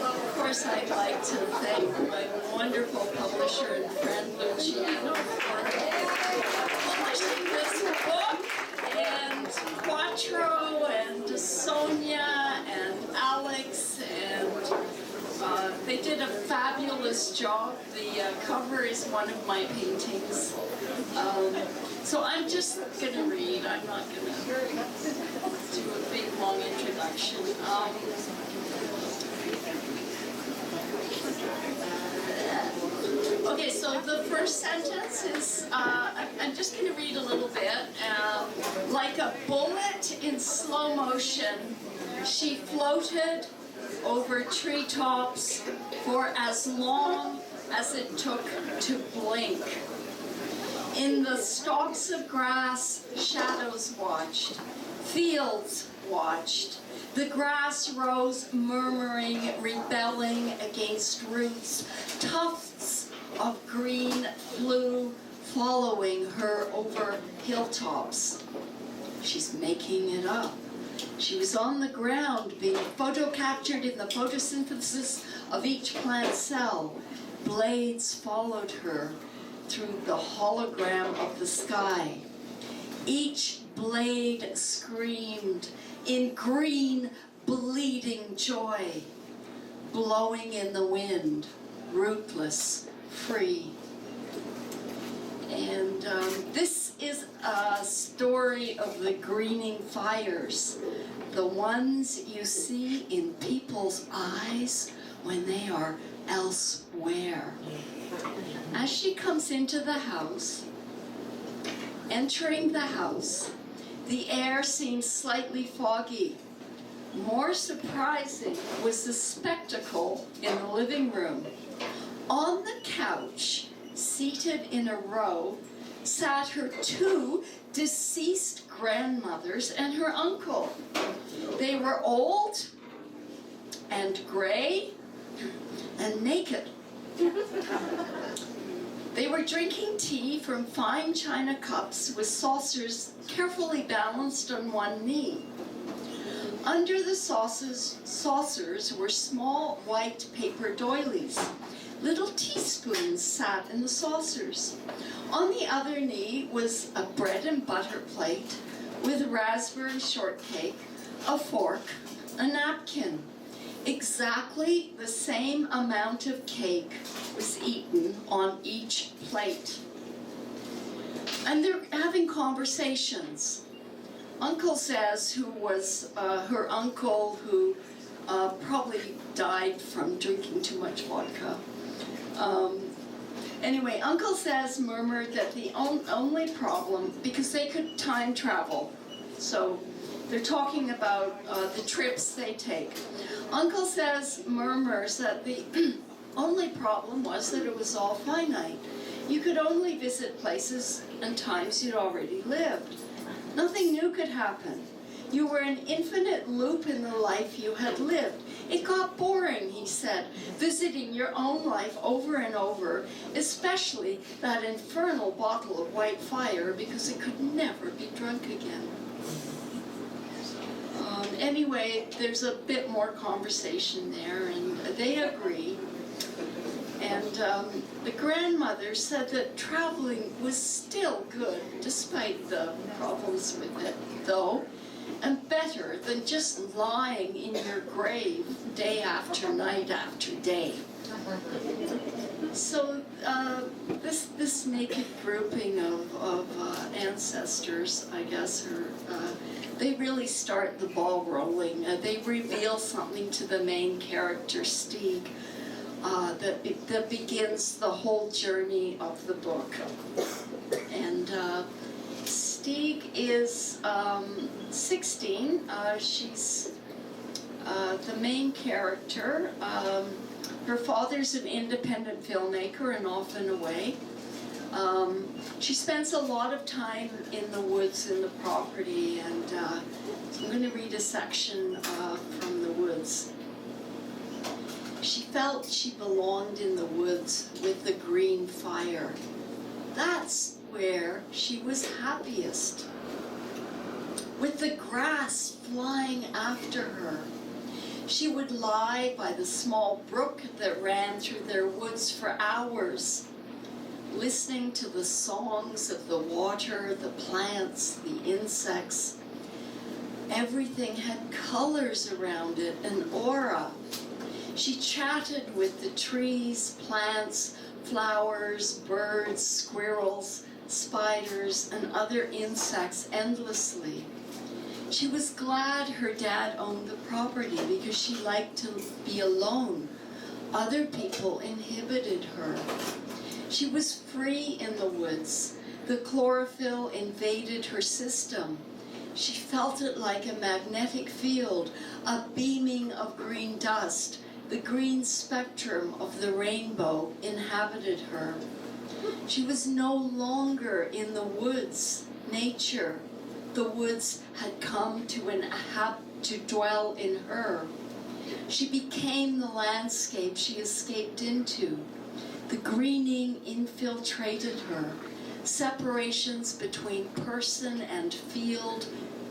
Of course, I'd like to thank my wonderful publisher and friend, Luciano, for publishing this book, and Quattro, and Sonia, and Alex, and they did a fabulous job. The cover is one of my paintings. So I'm just going to read. I'm not going to do a big, long introduction. Okay, so the first sentence is, I'm just going to read a little bit. Like a bullet in slow motion, she floated over treetops for as long as it took to blink. In the stalks of grass, shadows watched. Fields watched. The grass rose, murmuring, rebelling against roots. Tufts of green flew following her over hilltops. She's making it up. She was on the ground being photo-captured in the photosynthesis of each plant cell. Blades followed her through the hologram of the sky. Each blade screamed in green, bleeding joy, blowing in the wind, rootless, free. And this is a story of the greening fires, the ones you see in people's eyes when they are elsewhere. As she comes into the house, entering the house, the air seems slightly foggy. More surprising was the spectacle in the living room. On the couch, seated in a row, sat her two deceased grandmothers and her uncle. They were old and gray and naked. They were drinking tea from fine china cups with saucers carefully balanced on one knee. Under the saucers were small white paper doilies. Little teaspoons sat in the saucers. On the other knee was a bread and butter plate with raspberry shortcake, a fork, a napkin. Exactly the same amount of cake was eaten on each plate. And they're having conversations. Uncle says, who was her uncle who probably died from drinking too much vodka. Anyway, Uncle Says murmured that the only problem, because they could time travel, so they're talking about the trips they take. Uncle Says murmurs that the only problem was that it was all finite. You could only visit places and times you'd already lived. Nothing new could happen. You were an infinite loop in the life you had lived. It got boring, he said, visiting your own life over and over, especially that infernal bottle of white fire, because it could never be drunk again. Anyway, there's a bit more conversation there, and they agree. And the grandmother said that traveling was still good, despite the problems with it, though, and better than just lying in your grave day after night after day. So this naked grouping of ancestors, I guess, they really start the ball rolling. They reveal something to the main character, Stieg, that begins the whole journey of the book. And Stieg is 16. She's the main character. Her father's an independent filmmaker and often away. She spends a lot of time in the woods in the property, and so I'm going to read a section from the woods. She felt she belonged in the woods with the green fire. That's where she was happiest. With the grass flying after her. She would lie by the small brook that ran through their woods for hours, listening to the songs of the water, the plants, the insects. Everything had colors around it, an aura. She chatted with the trees, plants, flowers, birds, squirrels, spiders, and other insects endlessly. She was glad her dad owned the property because she liked to be alone. Other people inhibited her. She was free in the woods. The chlorophyll invaded her system. She felt it like a magnetic field, a beaming of green dust. The green spectrum of the rainbow inhabited her. She was no longer in the woods, nature. The woods had come to dwell in her. She became the landscape she escaped into. The greening infiltrated her. Separations between person and field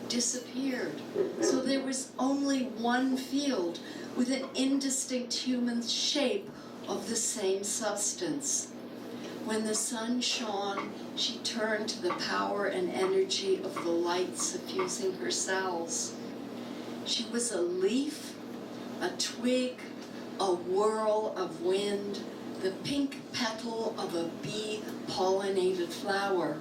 disappeared. So there was only one field with an indistinct human shape of the same substance. When the sun shone, she turned to the power and energy of the light suffusing her cells. She was a leaf, a twig, a whirl of wind, the pink petal of a bee-pollinated flower.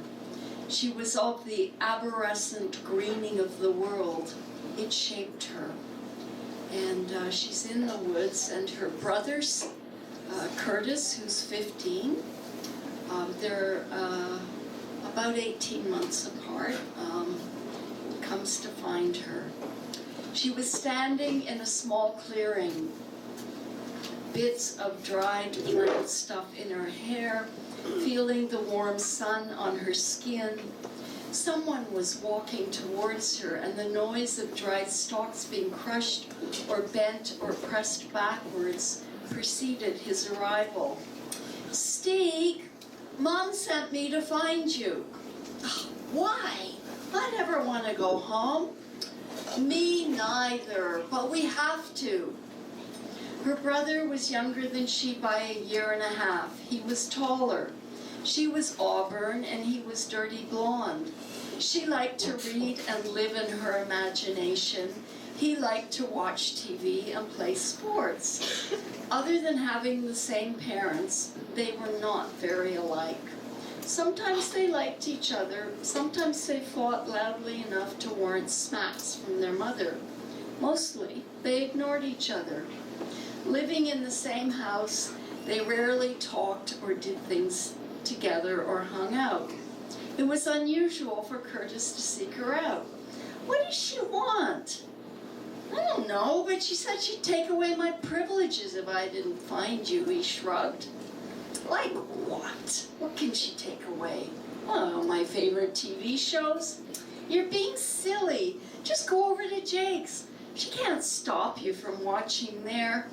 She was of the arborescent greening of the world. It shaped her. And she's in the woods, and her brothers, Curtis, who's 15, they're about 18 months apart, comes to find her. She was standing in a small clearing, bits of dried plant stuff in her hair, feeling the warm sun on her skin. Someone was walking towards her, and the noise of dried stalks being crushed or bent or pressed backwards preceded his arrival. "Stieg, Mom sent me to find you." "Why? I never want to go home." "Me neither, but we have to." Her brother was younger than she by a year and a half. He was taller. She was auburn, and he was dirty blonde. She liked to read and live in her imagination. He liked to watch TV and play sports. Other than having the same parents, they were not very alike. Sometimes they liked each other. Sometimes they fought loudly enough to warrant smacks from their mother. Mostly, they ignored each other. Living in the same house, they rarely talked or did things together or hung out. It was unusual for Curtis to seek her out. "What does she want?" "I don't know, but she said she'd take away my privileges if I didn't find you," he shrugged. "Like what? What can she take away?" "Oh, my favorite TV shows." "You're being silly. Just go over to Jake's. She can't stop you from watching there."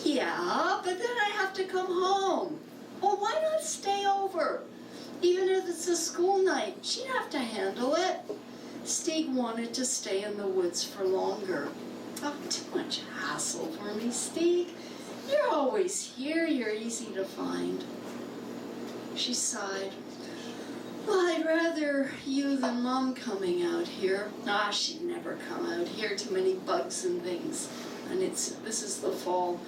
"Yeah, but then I have to come home." "Well, why not stay over? Even if it's a school night, she'd have to handle it." Stieg wanted to stay in the woods for longer. "Oh, too much hassle for me, Stieg. You're always here. You're easy to find." She sighed. "Well, I'd rather you than Mom coming out here." "Ah, she'd never come out here. Too many bugs and things. And this is the fall."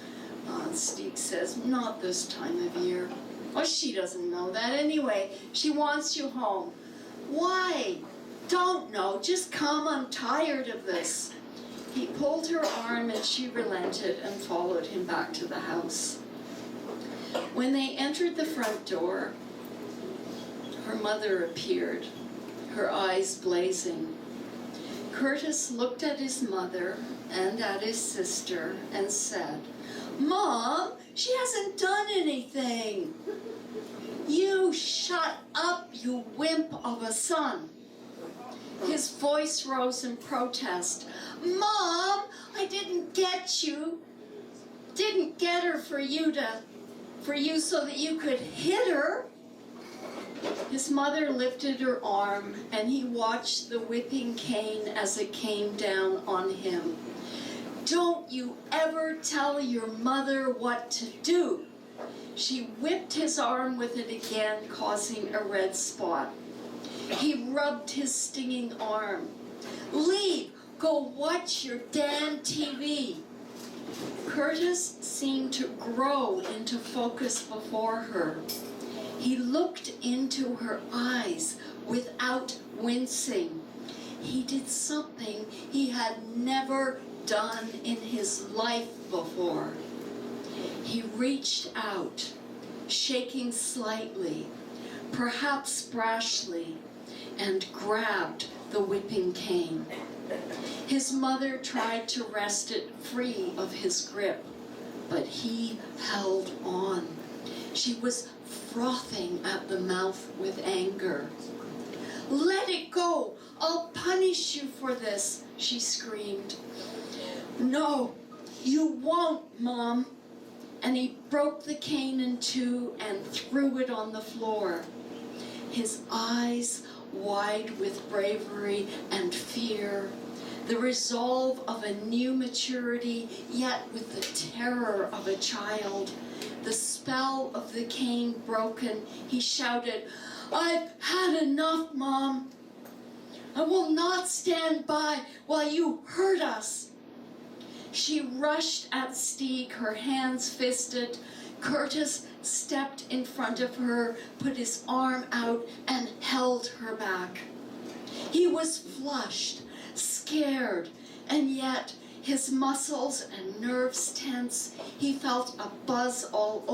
Stieg says, "Not this time of year." "Oh, she doesn't know that anyway. She wants you home." "Why?" "Don't know. Just come. I'm tired of this." He pulled her arm and she relented and followed him back to the house. When they entered the front door, her mother appeared, her eyes blazing. Curtis looked at his mother and at his sister and said, "Mom, she hasn't done anything." "You shut up, you wimp of a son." His voice rose in protest. "Mom, I didn't get her for you so that you could hit her." His mother lifted her arm, and he watched the whipping cane as it came down on him. "Don't you ever tell your mother what to do." She whipped his arm with it again, causing a red spot. He rubbed his stinging arm. "Leave! Go watch your damn TV." Curtis seemed to grow into focus before her. He looked into her eyes without wincing. He did something he had never done in his life before. He reached out, shaking slightly, perhaps brashly, and grabbed the whipping cane. His mother tried to wrest it free of his grip, but he held on. She was frothing at the mouth with anger. "Let it go! I'll punish you for this," she screamed. "No, you won't, Mom." And he broke the cane in two and threw it on the floor. his eyes wide with bravery and fear, the resolve of a new maturity, yet with the terror of a child. The spell of the cane broken, he shouted, "I've had enough, Mom. I will not stand by while you hurt us." She rushed at Stieg, her hands fisted. Curtis stepped in front of her, put his arm out, and held her back. He was flushed, scared, and yet his muscles and nerves tense. He felt a buzz all over.